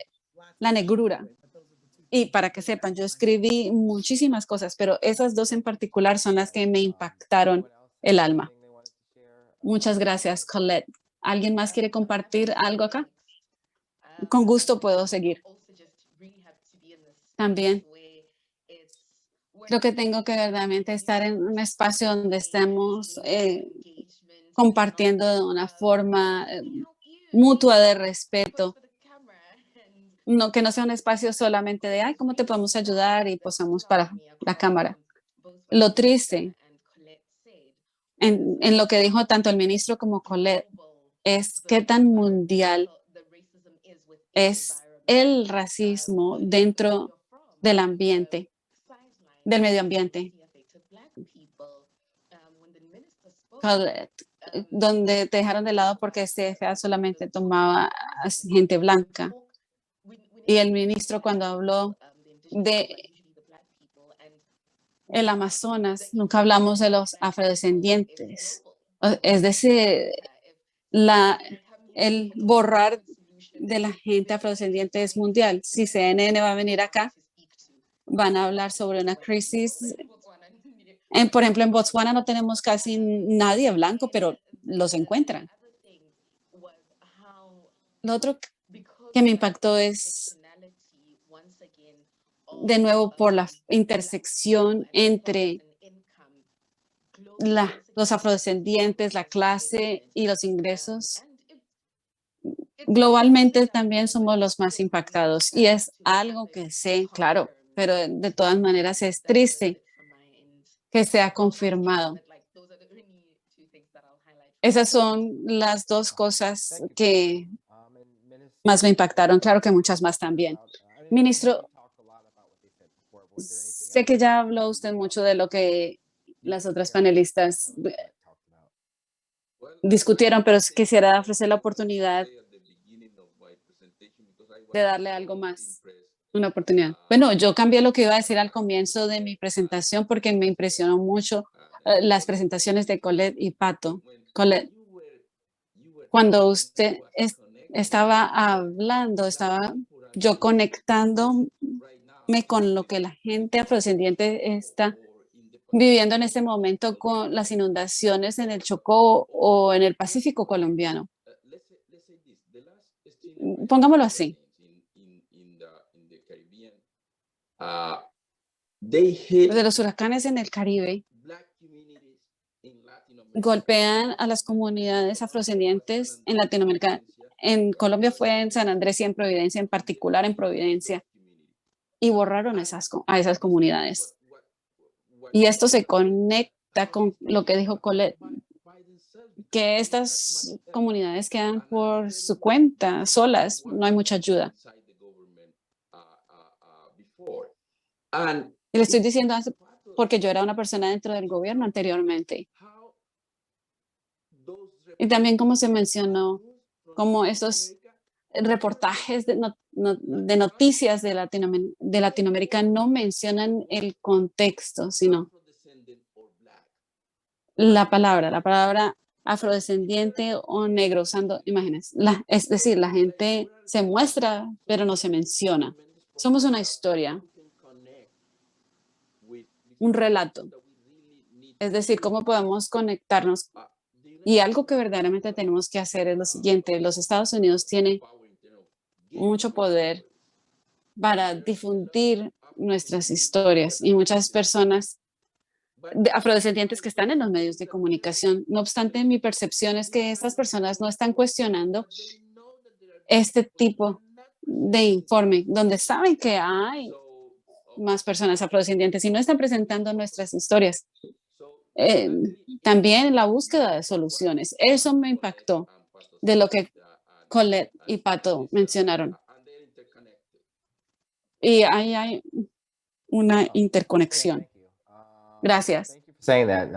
la more to share, negrura. but those are the two Y things para that que really sepan, grabbed yo my attention. escribí muchísimas cosas, pero esas dos en particular son las que me impactaron el alma. Muchas gracias, Colette. ¿Alguien más quiere compartir algo acá? Con gusto puedo seguir. También creo que tengo que verdaderamente estar en un espacio donde estemos compartiendo de una forma mutua de respeto, no que no sea un espacio solamente de, ay, ¿cómo te podemos ayudar? Y posamos para la cámara. Lo triste en lo que dijo tanto el ministro como Colette es qué tan mundial es el racismo dentro del ambiente, del medio ambiente. Colette, donde te dejaron de lado porque CFA solamente tomaba a gente blanca. Y el ministro cuando habló de el Amazonas, nunca hablamos de los afrodescendientes. Es decir, la, el borrar de la gente afrodescendiente es mundial. Si CNN va a venir acá, van a hablar sobre una crisis. Por ejemplo, en Botswana no tenemos casi nadie blanco, pero los encuentran. Lo otro que me impactó es, de nuevo, por la intersección entre los afrodescendientes, la clase y los ingresos. Globalmente también somos los más impactados y es algo que sé, claro, pero de todas maneras es triste que sea confirmado. Esas son las dos cosas que más me impactaron, claro que muchas más también. Ministro, sé que ya habló usted mucho de lo que las otras panelistas discutieron, pero quisiera ofrecer la oportunidad de darle algo más, una oportunidad. Bueno, yo cambié lo que iba a decir al comienzo de mi presentación porque me impresionó mucho las presentaciones de Colette y Pato. Colette, cuando usted estaba hablando, estaba yo conectándome con lo que la gente afrodescendiente está viviendo en este momento con las inundaciones en el Chocó o en el Pacífico colombiano. Pongámoslo así. De los huracanes en el Caribe golpean a las comunidades afrodescendientes en Latinoamérica. En Colombia fue en San Andrés y en Providencia, en particular en Providencia, y borraron a esas comunidades. Y esto se conecta con lo que dijo Colette, que estas comunidades quedan por su cuenta, solas, no hay mucha ayuda. Y le estoy diciendo porque yo era una persona dentro del gobierno anteriormente. Y también como se mencionó, como estos reportajes de noticias de Latinoamérica no mencionan el contexto, sino la palabra afrodescendiente o negro, usando imágenes. Es decir, la gente se muestra, pero no se menciona. Somos una historia, un relato. Es decir, cómo podemos conectarnos. Y algo que verdaderamente tenemos que hacer es lo siguiente. Los Estados Unidos tienen mucho poder para difundir nuestras historias y muchas personas afrodescendientes que están en los medios de comunicación. No obstante, mi percepción es que estas personas no están cuestionando este tipo de informe, donde saben que hay más personas afrodescendientes y no están presentando nuestras historias. Eh, También la búsqueda de soluciones. Eso me impactó de lo que Colette y Pato mencionaron. Y ahí hay una interconexión. Gracias. Saying that.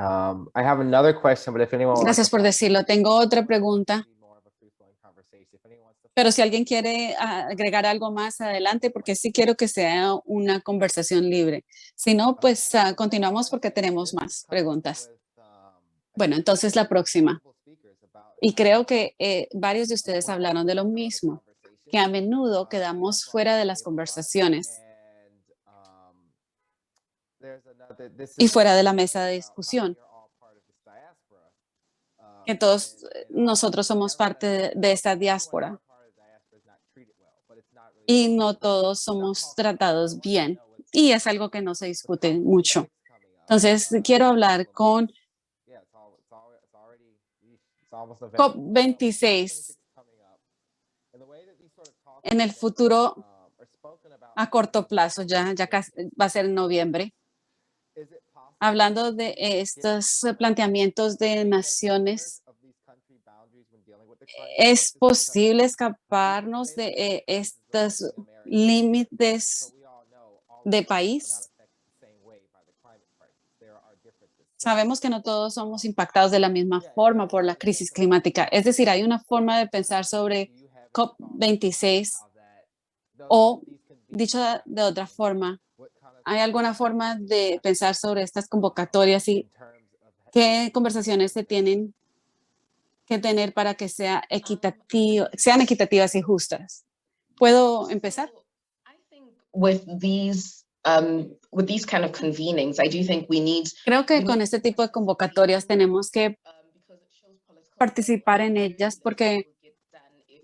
I have another question, but if anyone wants Gracias por decirlo. Tengo otra pregunta, pero si alguien quiere agregar algo más adelante, porque sí quiero que sea una conversación libre. Si no, pues continuamos porque tenemos más preguntas. Bueno, entonces la próxima. Y creo que varios de ustedes hablaron de lo mismo, que a menudo quedamos fuera de las conversaciones y fuera de la mesa de discusión, que todos nosotros somos parte de esta diáspora y no todos somos tratados bien. Y es algo que no se discute mucho. Entonces, quiero hablar con COP26 en el futuro a corto plazo, ya casi va a ser en noviembre, hablando de estos planteamientos de naciones. ¿Es posible escaparnos de estos límites de país? Sabemos que no todos somos impactados de la misma forma por la crisis climática. Es decir, hay una forma de pensar sobre COP26 o, dicho de otra forma, ¿hay alguna forma de pensar sobre estas convocatorias y qué conversaciones se tienen que tener para que sean equitativas y justas? ¿Puedo empezar? With these kind of convenings, I do think we need Creo que con este tipo de convocatorias tenemos que participar en ellas porque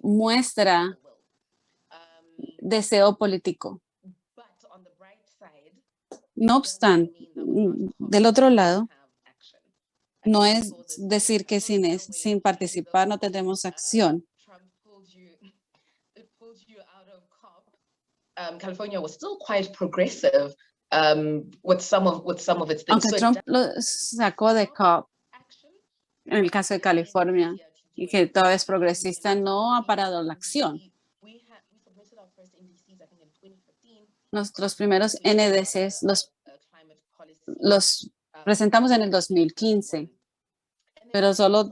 muestra deseo político. No obstante, del otro lado, no es decir que sin participar no tendremos acción. California was still quite progressive with some of its things. Aunque Trump lo sacó de COP, en el caso de California, y que todavía es progresista, no ha parado la acción. Nuestros primeros NDCs los presentamos en el 2015, pero solo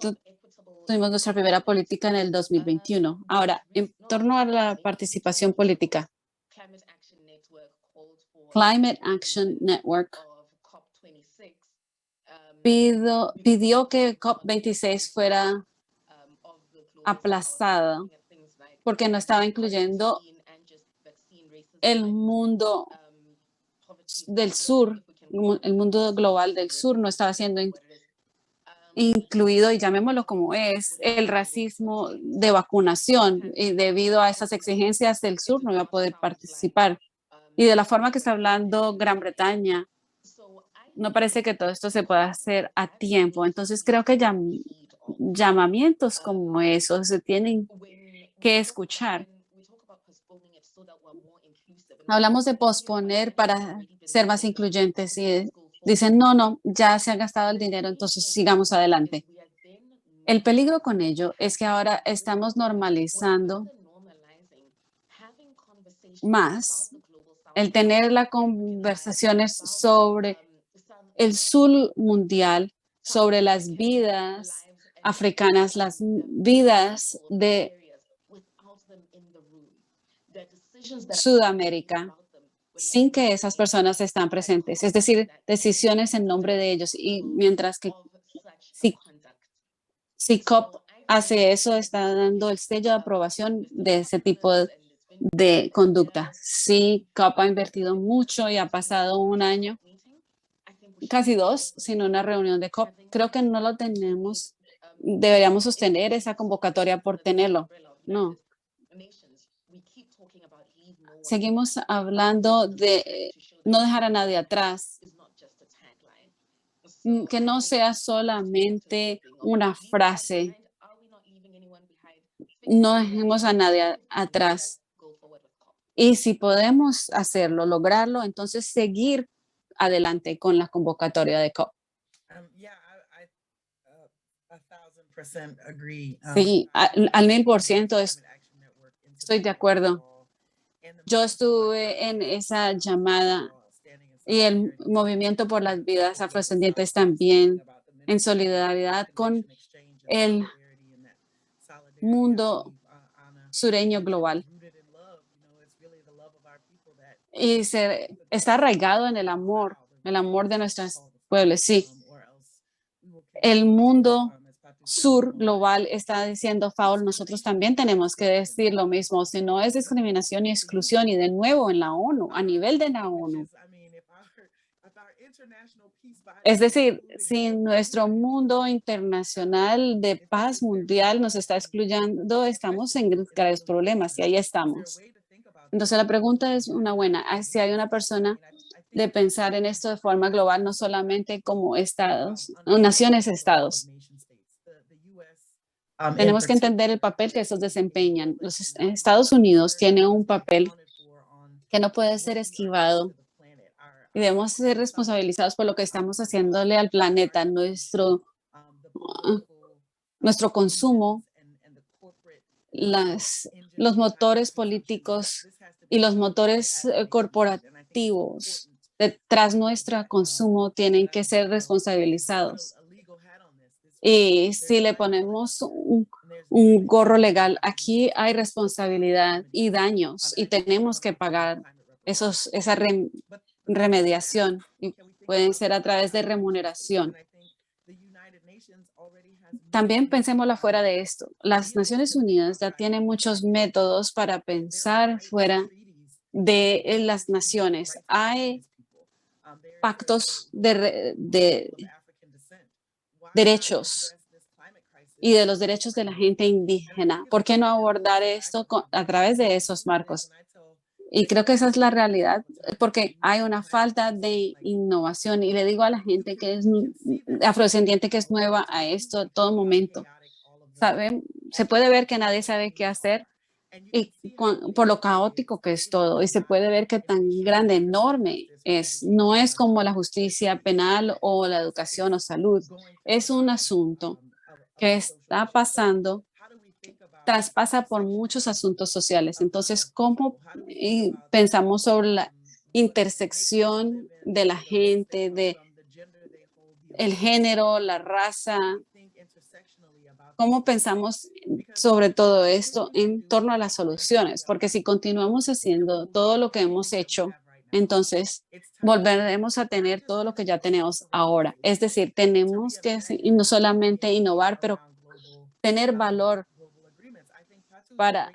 tuvimos nuestra primera política en el 2021. Ahora, en torno a la participación política, Climate Action Network pidió que COP26 fuera aplazada porque no estaba incluyendo el mundo del sur, el mundo global del sur no estaba siendo incluido, y llamémoslo como es, el racismo de vacunación, y debido a esas exigencias del sur no iba a poder participar. Y de la forma que está hablando Gran Bretaña, no parece que todo esto se pueda hacer a tiempo. Entonces creo que llamamientos como esos se tienen que escuchar. Hablamos de posponer para ser más incluyentes y dicen, no, ya se ha gastado el dinero, entonces sigamos adelante. El peligro con ello es que ahora estamos normalizando más el tener las conversaciones sobre el sur mundial, sobre las vidas africanas, las vidas de Sudamérica, sin que esas personas están presentes, es decir, decisiones en nombre de ellos. Y mientras que si COP hace eso, está dando el sello de aprobación de ese tipo de conducta. Sí, COP ha invertido mucho y ha pasado un año, casi dos, sin una reunión de COP. Creo que no lo tenemos. Deberíamos sostener esa convocatoria por tenerlo. No. Seguimos hablando de no dejar a nadie atrás, que no sea solamente una frase, no dejemos a nadie atrás. Y si podemos hacerlo, lograrlo, entonces seguir adelante con la convocatoria de COP. Yeah, I 1,000% agree. Sí, al 1000% estoy de acuerdo. Yo estuve en esa llamada y el movimiento por las vidas afrodescendientes también, en solidaridad con el mundo sureño global. Y está arraigado en el amor de nuestros pueblos. Sí, el mundo sur global está diciendo, Faul, nosotros también tenemos que decir lo mismo, si no es discriminación y exclusión, y de nuevo en la ONU, a nivel de la ONU. Es decir, si nuestro mundo internacional de paz mundial nos está excluyendo, estamos en graves problemas y ahí estamos. Entonces la pregunta es una buena, si hay una persona de pensar en esto de forma global, no solamente como estados, naciones estados. Tenemos que entender el papel que estos desempeñan. Los Estados Unidos tienen un papel que no puede ser esquivado y debemos ser responsabilizados por lo que estamos haciéndole al planeta, nuestro consumo, los motores políticos y los motores corporativos detrás nuestro consumo tienen que ser responsabilizados. Y si le ponemos un gorro legal, aquí hay responsabilidad y daños y tenemos que pagar esa remediación, y pueden ser a través de remuneración. También pensémoslo fuera de esto. Las Naciones Unidas ya tienen muchos métodos para pensar fuera de las naciones. Hay pactos de derechos y de los derechos de la gente indígena. ¿Por qué no abordar esto a través de esos marcos? Y creo que esa es la realidad, porque hay una falta de innovación. Y le digo a la gente que es afrodescendiente, que es nueva a esto en todo momento. Se puede ver que nadie sabe qué hacer y por lo caótico que es todo. Y se puede ver que tan grande, enorme es. No es como la justicia penal o la educación o salud. Es un asunto que está pasando, traspasa por muchos asuntos sociales. Entonces, ¿cómo pensamos sobre la intersección de la gente, de el género, la raza? ¿Cómo pensamos sobre todo esto en torno a las soluciones? Porque si continuamos haciendo todo lo que hemos hecho, entonces volveremos a tener todo lo que ya tenemos ahora. Es decir, tenemos que y no solamente innovar, pero tener valor para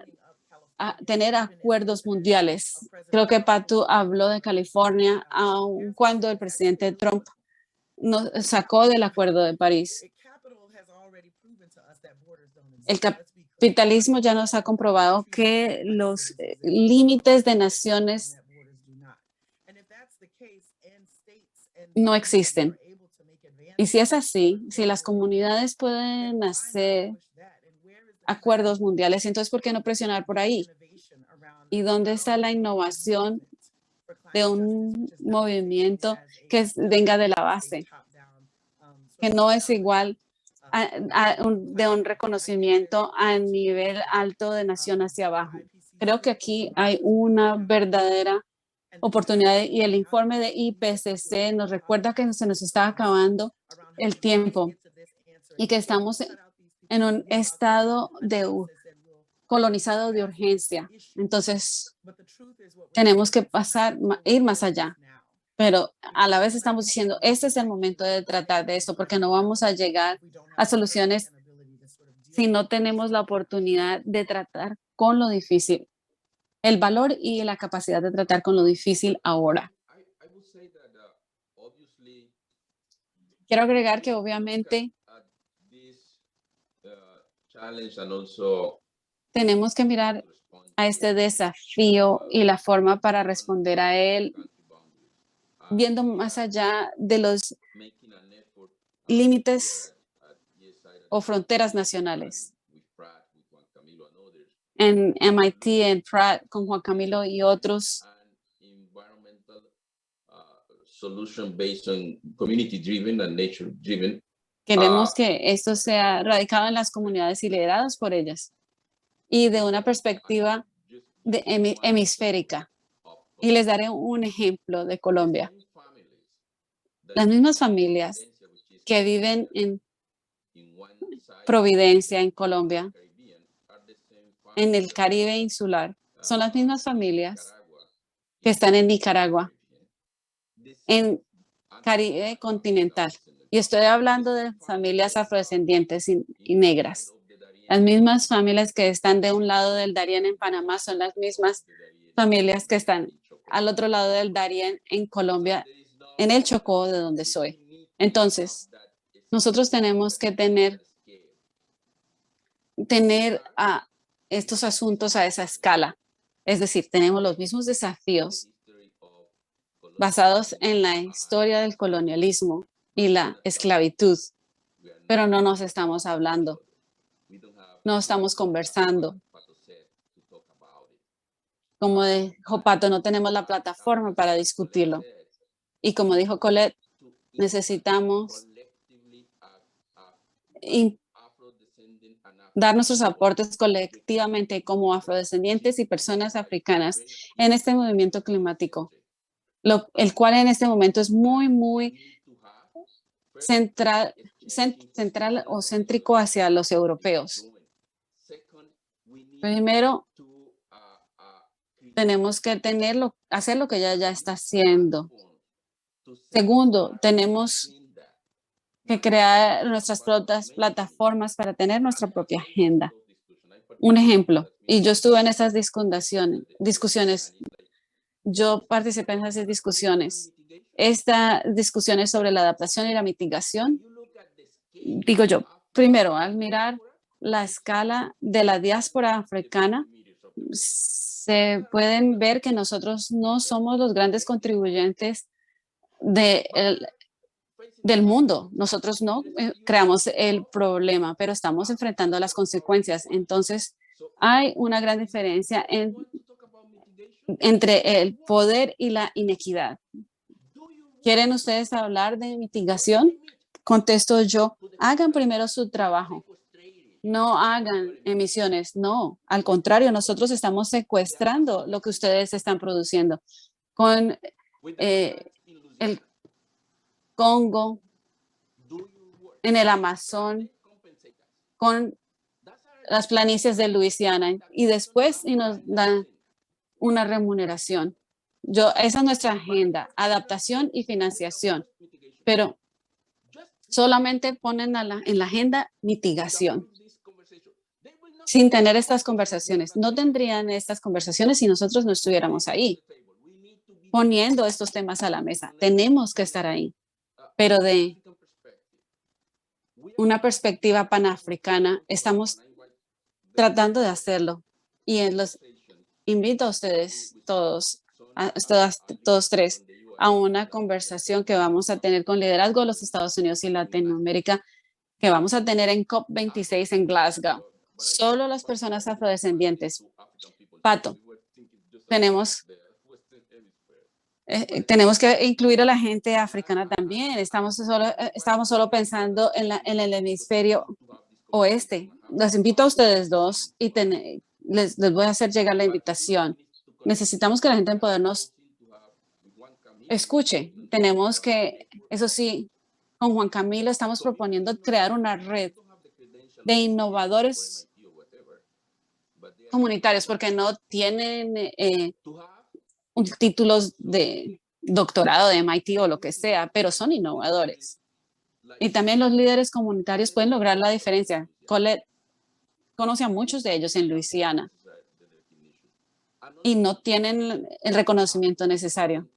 tener acuerdos mundiales. Creo que Patu habló de California, aun cuando el presidente Trump nos sacó del Acuerdo de París. El capitalismo ya nos ha comprobado que los límites de naciones no existen. Y si es así, si las comunidades pueden hacer acuerdos mundiales, entonces ¿por qué no presionar por ahí? ¿Y dónde está la innovación de un movimiento que venga de la base? Que no es igual de un reconocimiento a nivel alto de nación hacia abajo. Creo que aquí hay una verdadera oportunidad y el informe de IPCC nos recuerda que se nos está acabando el tiempo y que estamos en un estado de colonizado de urgencia. Entonces, tenemos que ir más allá. Pero a la vez estamos diciendo, este es el momento de tratar de esto, porque no vamos a llegar a soluciones si no tenemos la oportunidad de tratar con lo difícil, el valor y la capacidad de tratar con lo difícil ahora. Quiero agregar que obviamente tenemos que mirar a este desafío y la forma para responder a él, viendo más allá de los límites o fronteras nacionales. En MIT, en Pratt, con Juan Camilo y otros, queremos que esto sea radicado en las comunidades y liderados por ellas y de una perspectiva hemisférica. Y les daré un ejemplo de Colombia. Las mismas familias que viven en Providencia, en Colombia, en el Caribe insular, son las mismas familias que están en Nicaragua, en Caribe continental. Y estoy hablando de familias afrodescendientes y negras. Las mismas familias que están de un lado del Darién en Panamá son las mismas familias que están al otro lado del Darién en Colombia, en el Chocó, de donde soy. Entonces, nosotros tenemos que tener a estos asuntos a esa escala. Es decir, tenemos los mismos desafíos basados en la historia del colonialismo y la esclavitud, pero no nos estamos hablando, no estamos conversando. Como dijo Pato, no tenemos la plataforma para discutirlo. Y como dijo Colette, necesitamos dar nuestros aportes colectivamente como afrodescendientes y personas africanas en este movimiento climático, el cual en este momento es muy central o céntrico hacia los europeos. Primero, tenemos que hacer lo que ya está haciendo. Segundo, tenemos que crear nuestras propias plataformas para tener nuestra propia agenda. Un ejemplo, y yo estuve en esas discusiones, yo participé en esas discusiones. Esta discusión es sobre la adaptación y la mitigación. Digo yo, primero, al mirar la escala de la diáspora africana, se pueden ver que nosotros no somos los grandes contribuyentes del mundo. Nosotros no creamos el problema, pero estamos enfrentando las consecuencias. Entonces, hay una gran diferencia entre el poder y la inequidad. ¿Quieren ustedes hablar de mitigación? Contesto yo, hagan primero su trabajo. No hagan emisiones, no. Al contrario, nosotros estamos secuestrando lo que ustedes están produciendo. Con el Congo, en el Amazon, con las planicies de Luisiana y después y nos dan una remuneración. Esa es nuestra agenda, adaptación y financiación, pero solamente ponen en la agenda mitigación, sin tener estas conversaciones. No tendrían estas conversaciones si nosotros no estuviéramos ahí, poniendo estos temas a la mesa. Tenemos que estar ahí, pero de una perspectiva panafricana, estamos tratando de hacerlo. Y los invito a ustedes todos, todos tres, a una conversación que vamos a tener con liderazgo de los Estados Unidos y Latinoamérica, que vamos a tener en COP26 en Glasgow. Solo las personas afrodescendientes. Pato, tenemos que incluir a la gente africana también. Estamos solo pensando en el hemisferio oeste. Los invito a ustedes dos y les voy a hacer llegar la invitación. Necesitamos que la gente en poder nos escuche. Tenemos que, eso sí, con Juan Camilo estamos proponiendo crear una red de innovadores comunitarios porque no tienen títulos de doctorado de MIT o lo que sea, pero son innovadores. Y también los líderes comunitarios pueden lograr la diferencia. Colette conoce a muchos de ellos en Luisiana y no tienen el reconocimiento necesario.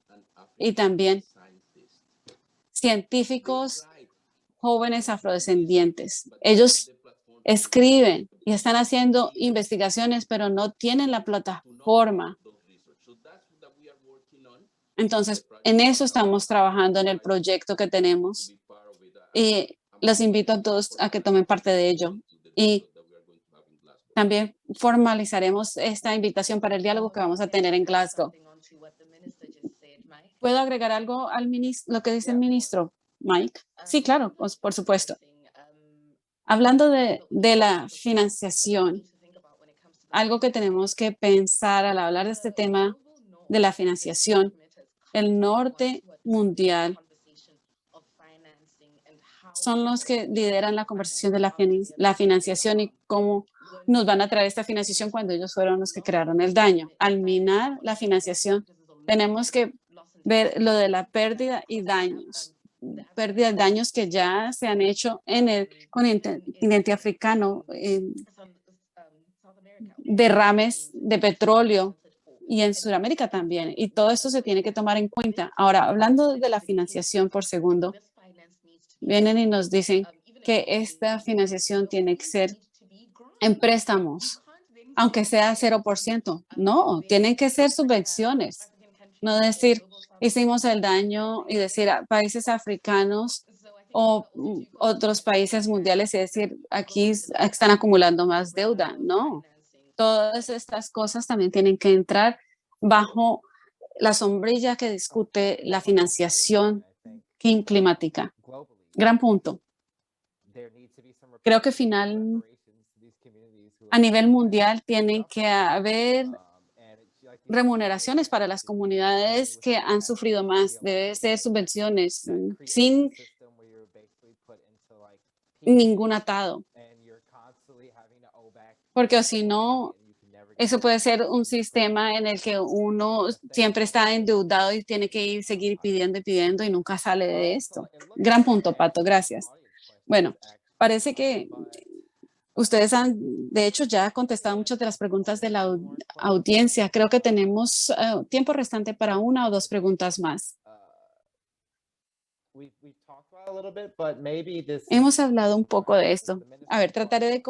Y también científicos jóvenes afrodescendientes. Ellos escriben y están haciendo investigaciones, pero no tienen la plataforma. Entonces, en eso estamos trabajando en el proyecto que tenemos y los invito a todos a que tomen parte de ello. Y también formalizaremos esta invitación para el diálogo que vamos a tener en Glasgow. ¿Puedo agregar algo al lo que dice el ministro, Mike? Sí, claro, por supuesto. Hablando de la financiación, algo que tenemos que pensar al hablar de este tema de la financiación, el norte mundial son los que lideran la conversación de la financiación y cómo nos van a traer esta financiación cuando ellos fueron los que crearon el daño. Al minar la financiación, tenemos que ver lo de la pérdida y daños que ya se han hecho en el continente africano, derrames de petróleo y en Sudamérica también. Y todo esto se tiene que tomar en cuenta. Ahora, hablando de la financiación por segundo, vienen y nos dicen que esta financiación tiene que ser en préstamos, aunque sea 0%. No, tienen que ser subvenciones. No decir, hicimos el daño y decir a países africanos o otros países mundiales y decir, aquí están acumulando más deuda. No, todas estas cosas también tienen que entrar bajo la sombrilla que discute la financiación climática. Gran punto. Creo que a nivel mundial tienen que haber remuneraciones para las comunidades que han sufrido más. Debe ser subvenciones sin ningún atado. Porque si no, eso puede ser un sistema en el que uno siempre está endeudado y tiene que seguir pidiendo y pidiendo y nunca sale de esto. Gran punto, Pato. Gracias. Bueno, parece que ustedes han, de hecho, ya contestado muchas de las preguntas de la audiencia. Creo que tenemos tiempo restante para una o dos preguntas más. Hemos hablado un poco de esto. A ver, trataré de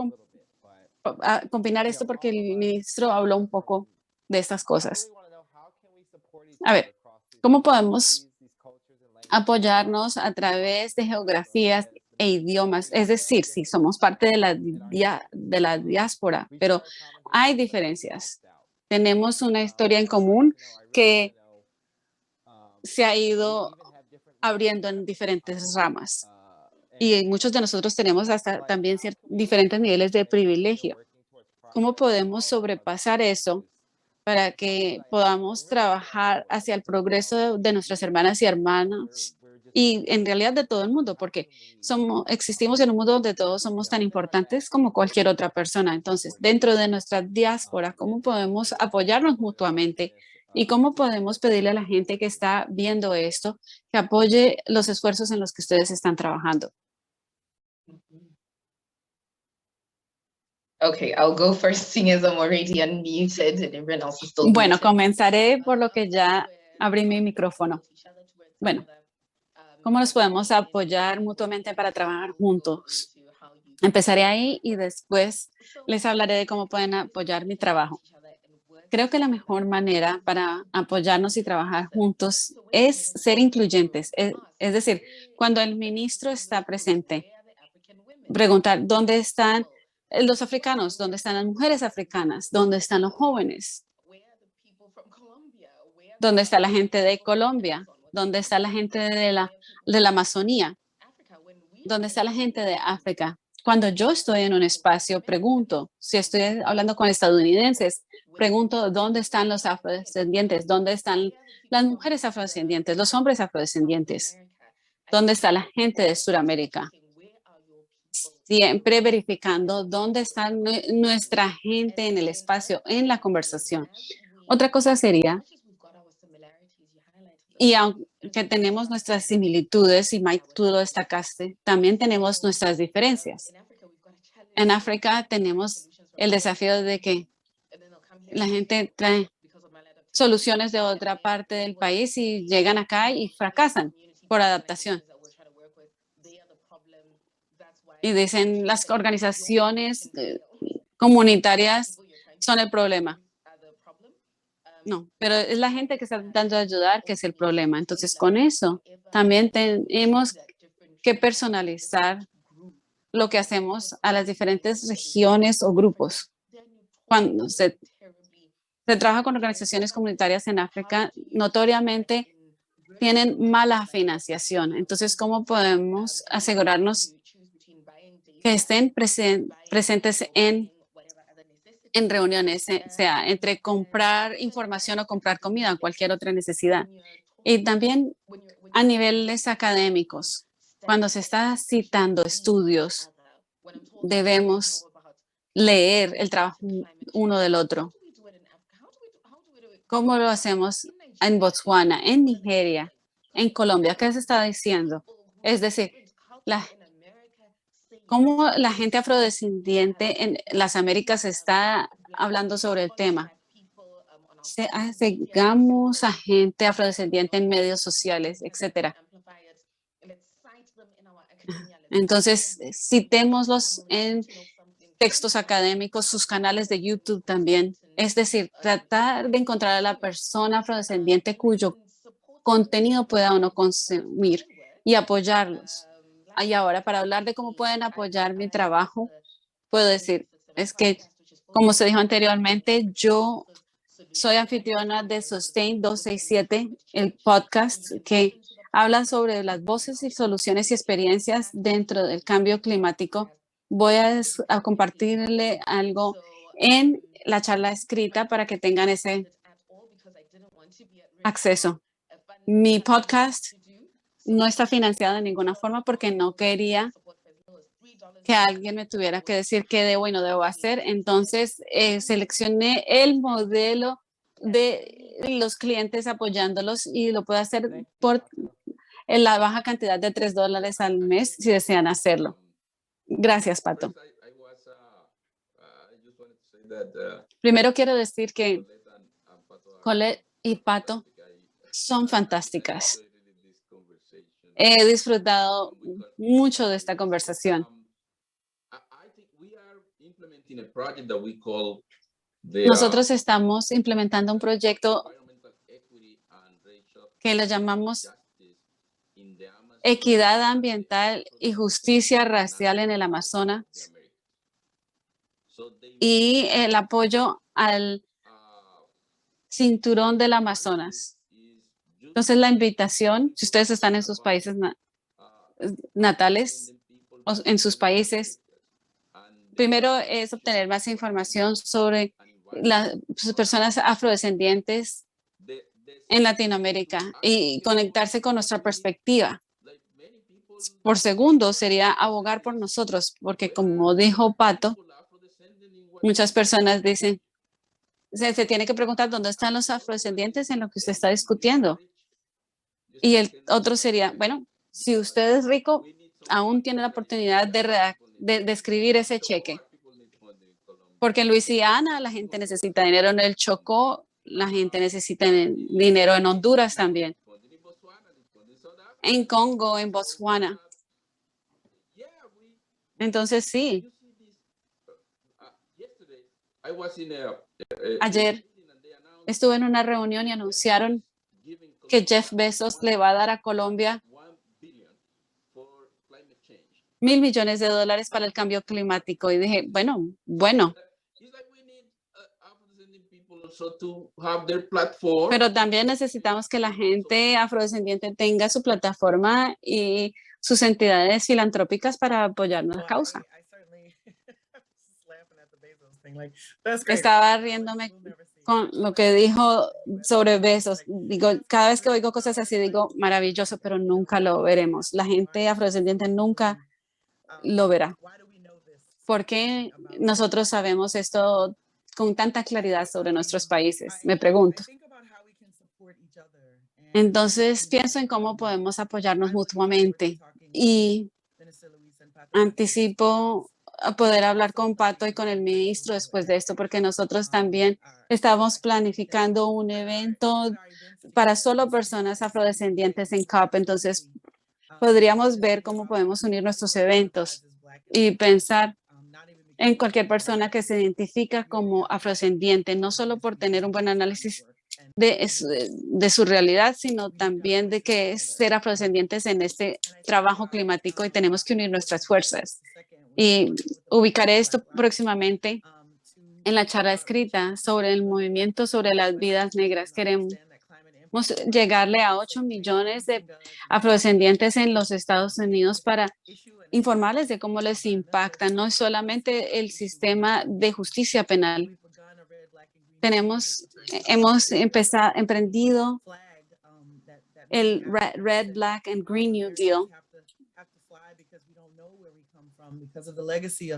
combinar esto porque el ministro habló un poco de estas cosas. A ver, ¿cómo podemos apoyarnos a través de geografías e idiomas? Es decir, sí, somos parte de la diáspora, pero hay diferencias. Tenemos una historia en común que se ha ido abriendo en diferentes ramas. Y muchos de nosotros tenemos hasta también diferentes niveles de privilegio. ¿Cómo podemos sobrepasar eso para que podamos trabajar hacia el progreso de nuestras hermanas y hermanos y en realidad de todo el mundo, porque existimos en un mundo donde todos somos tan importantes como cualquier otra persona. Entonces, dentro de nuestra diáspora, ¿cómo podemos apoyarnos mutuamente? ¿Y cómo podemos pedirle a la gente que está viendo esto que apoye los esfuerzos en los que ustedes están trabajando? Okay, I'll go first, seeing as I'm already unmuted and everyone else is still Bueno, muted. comenzaré por lo que ya abrí mi micrófono. Bueno, ¿cómo nos podemos apoyar mutuamente para trabajar juntos? Empezaré ahí y después les hablaré de cómo pueden apoyar mi trabajo. Creo que la mejor manera para apoyarnos y trabajar juntos es ser incluyentes. Es decir, cuando el ministro está presente, preguntar dónde están los africanos, dónde están las mujeres africanas, dónde están los jóvenes, dónde está la gente de Colombia, dónde está la gente de la Amazonía, dónde está la gente de África. Cuando yo estoy en un espacio, pregunto, si estoy hablando con estadounidenses, pregunto dónde están los afrodescendientes, dónde están las mujeres afrodescendientes, los hombres afrodescendientes, dónde está la gente de Sudamérica. Siempre verificando dónde está nuestra gente en el espacio, en la conversación. Otra cosa sería, y aunque tenemos nuestras similitudes, y Mike, tú lo destacaste, también tenemos nuestras diferencias. En África tenemos el desafío de que la gente trae soluciones de otra parte del país y llegan acá y fracasan por adaptación. Y dicen, las organizaciones comunitarias son el problema. No, pero es la gente que está tratando de ayudar que es el problema. Entonces, con eso también tenemos que personalizar lo que hacemos a las diferentes regiones o grupos. Cuando se trabaja con organizaciones comunitarias en África, notoriamente tienen mala financiación. Entonces, ¿cómo podemos asegurarnos que estén presentes en reuniones, sea entre comprar información o comprar comida o cualquier otra necesidad? Y también a niveles académicos, cuando se está citando estudios, debemos leer el trabajo uno del otro. ¿Cómo lo hacemos en Botswana, en Nigeria, en Colombia? ¿Qué se está diciendo? Es decir, cómo la gente afrodescendiente en las Américas está hablando sobre el tema. Sigamos a gente afrodescendiente en medios sociales, etcétera. Entonces, citémoslos en textos académicos, sus canales de YouTube también. Es decir, tratar de encontrar a la persona afrodescendiente cuyo contenido pueda uno consumir y apoyarlos. Y ahora, para hablar de cómo pueden apoyar mi trabajo, puedo decir, es que, como se dijo anteriormente, yo soy anfitriona de Sustain 267, el podcast que habla sobre las voces y soluciones y experiencias dentro del cambio climático. Voy a compartirle algo en la charla escrita para que tengan ese acceso. Mi podcast no está financiado de ninguna forma porque no quería que alguien me tuviera que decir qué debo y no debo hacer. Entonces, seleccioné el modelo de los clientes apoyándolos y lo puedo hacer por la baja cantidad de $3 al mes si desean hacerlo. Gracias, Pato. Primero quiero decir que Colette y Pato son fantásticas. He disfrutado mucho de esta conversación. Nosotros estamos implementando un proyecto que lo llamamos Equidad Ambiental y Justicia Racial en el Amazonas y el apoyo al cinturón del Amazonas. Entonces, la invitación, si ustedes están en sus países natales o en sus países, primero es obtener más información sobre las personas afrodescendientes en Latinoamérica y conectarse con nuestra perspectiva. por segundo sería abogar por nosotros, porque como dijo Pato, muchas personas dicen, se tiene que preguntar dónde están los afrodescendientes en lo que usted está discutiendo. Y el otro sería, bueno, si usted es rico, aún tiene la oportunidad de escribir ese cheque. Porque en Luisiana la gente necesita dinero, en el Chocó la gente necesita dinero, en Honduras también, en Congo, en Botswana. Entonces sí, ayer estuve en una reunión y anunciaron que Jeff Bezos le va a dar a Colombia $1.000 millones para el cambio climático. Y dije, bueno, pero también necesitamos que la gente afrodescendiente tenga su plataforma y sus entidades filantrópicas para apoyar la causa. Estaba riéndome con lo que dijo sobre Bezos. Digo, cada vez que oigo cosas así, digo, maravilloso, pero nunca lo veremos. La gente afrodescendiente nunca lo verá. ¿Por qué nosotros sabemos esto con tanta claridad sobre nuestros países? Me pregunto. Entonces pienso en cómo podemos apoyarnos mutuamente y anticipo a poder hablar con Pato y con el ministro después de esto, porque nosotros también estamos planificando un evento para solo personas afrodescendientes en COP. Entonces podríamos ver cómo podemos unir nuestros eventos y pensar en cualquier persona que se identifica como afrodescendiente, no solo por tener un buen análisis de su realidad, sino también de que es ser afrodescendientes en este trabajo climático y tenemos que unir nuestras fuerzas. Y ubicaré esto próximamente en la charla escrita sobre el movimiento sobre las vidas negras. Queremos llegarle a 8 millones de afrodescendientes en los Estados Unidos para informarles de cómo les impacta no solamente el sistema de justicia penal. Hemos emprendido el Red, Black and Green New Deal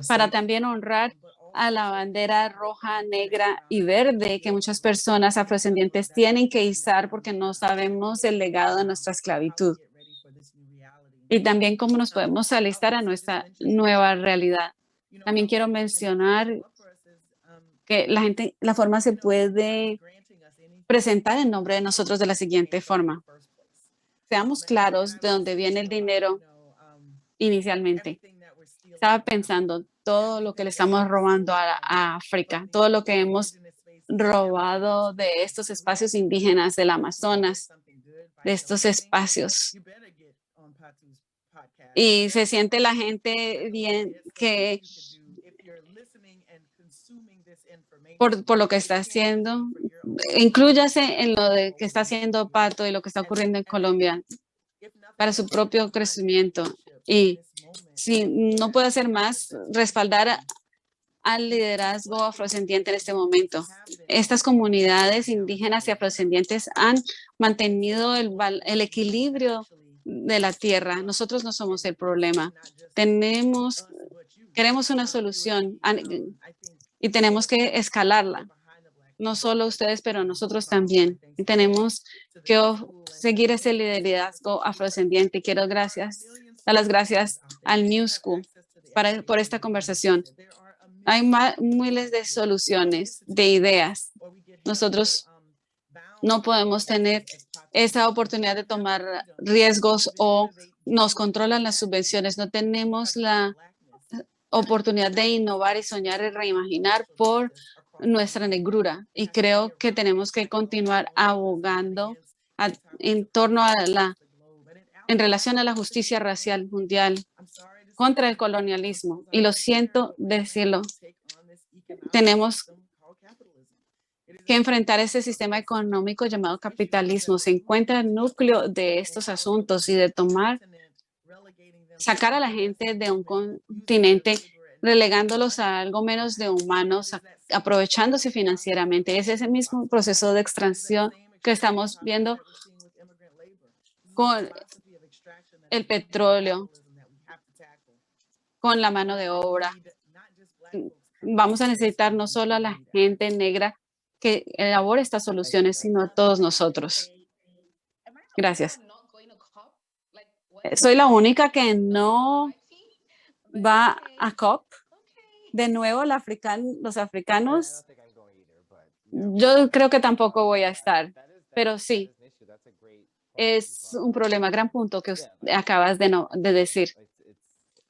para también honrar a la bandera roja, negra y verde que muchas personas afrodescendientes tienen que izar porque no sabemos el legado de nuestra esclavitud. Y también cómo nos podemos alistar a nuestra nueva realidad. También quiero mencionar que la forma se puede presentar en nombre de nosotros de la siguiente forma. Seamos claros de dónde viene el dinero inicialmente. Estaba pensando todo lo que le estamos robando a África, todo lo que hemos robado de estos espacios indígenas del Amazonas, de estos espacios. Y se siente la gente bien que por lo que está haciendo, inclúyase en lo de que está haciendo Pato y lo que está ocurriendo en Colombia para su propio crecimiento. Y si no puede hacer más, respaldar al liderazgo afrodescendiente en este momento. Estas comunidades indígenas y afrodescendientes han mantenido el equilibrio de la tierra. Nosotros no somos el problema. Queremos una solución y tenemos que escalarla. No solo ustedes, pero nosotros también. Y tenemos que seguir ese liderazgo afrodescendiente. Quiero dar las gracias al New School por esta conversación. Hay miles de soluciones, de ideas. Nosotros no podemos tener esa oportunidad de tomar riesgos o nos controlan las subvenciones. No tenemos la oportunidad de innovar y soñar y reimaginar por nuestra negrura. Y creo que tenemos que continuar abogando en relación a la justicia racial mundial contra el colonialismo. Y lo siento decirlo, tenemos que enfrentar ese sistema económico llamado capitalismo. Se encuentra el núcleo de estos asuntos y de sacar a la gente de un continente relegándolos a algo menos de humanos, aprovechándose financieramente. Es ese mismo proceso de extracción que estamos viendo el petróleo, con la mano de obra. Vamos a necesitar no solo a la gente negra que elabore estas soluciones, sino a todos nosotros. Gracias. Soy la única que no va a COP. De nuevo, los africanos, yo creo que tampoco voy a estar, pero sí, es un problema, gran punto que acabas de decir.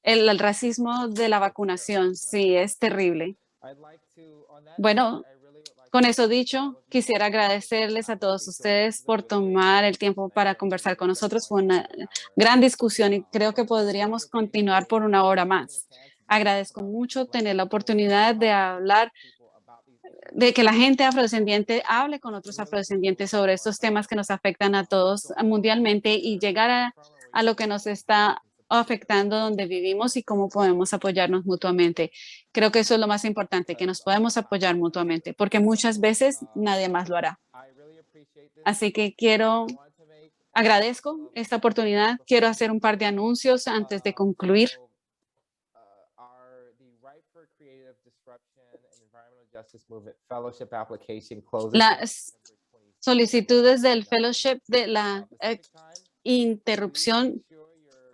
El racismo de la vacunación, sí, es terrible. Bueno, con eso dicho, quisiera agradecerles a todos ustedes por tomar el tiempo para conversar con nosotros. Fue una gran discusión y creo que podríamos continuar por una hora más. Agradezco mucho tener la oportunidad de hablar, de que la gente afrodescendiente hable con otros afrodescendientes sobre estos temas que nos afectan a todos mundialmente y llegar a lo que nos está afectando donde vivimos y cómo podemos apoyarnos mutuamente. Creo que eso es lo más importante, que nos podemos apoyar mutuamente, porque muchas veces nadie más lo hará. Así que agradezco esta oportunidad. Quiero hacer un par de anuncios antes de concluir. Las solicitudes del fellowship de la interrupción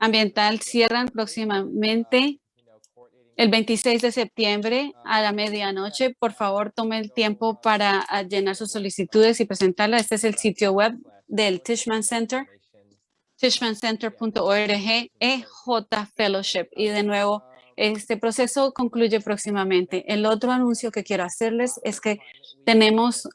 ambiental cierran próximamente el 26 de septiembre a la medianoche. Por favor, tome el tiempo para llenar sus solicitudes y presentarlas. Este es el sitio web del Tishman Center, tishmancenter.org, EJ Fellowship. Y de nuevo, este proceso concluye próximamente. El otro anuncio que quiero hacerles es que tenemos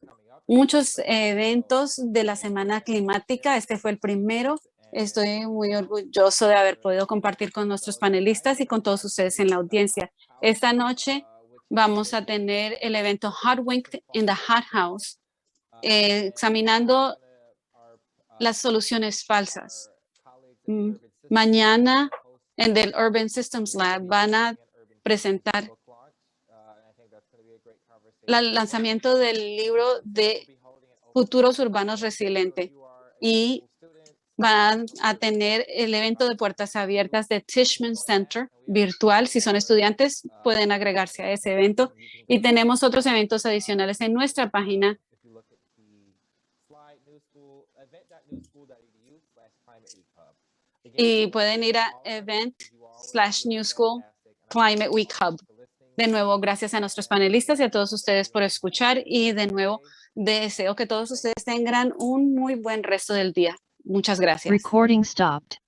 muchos eventos de la Semana Climática. Este fue el primero. Estoy muy orgulloso de haber podido compartir con nuestros panelistas y con todos ustedes en la audiencia. Esta noche vamos a tener el evento Hot Wink in the Hot House, examinando las soluciones falsas. Mañana en el Urban Systems Lab van a presentar el lanzamiento del libro de Futuros Urbanos Resilientes y van a tener el evento de puertas abiertas de Tishman Center virtual. Si son estudiantes, pueden agregarse a ese evento. Y tenemos otros eventos adicionales en nuestra página. Y pueden ir a event/New School Climate Week Hub. De nuevo, gracias a nuestros panelistas y a todos ustedes por escuchar. Y de nuevo, deseo que todos ustedes tengan un muy buen resto del día. Muchas gracias. Recording stopped.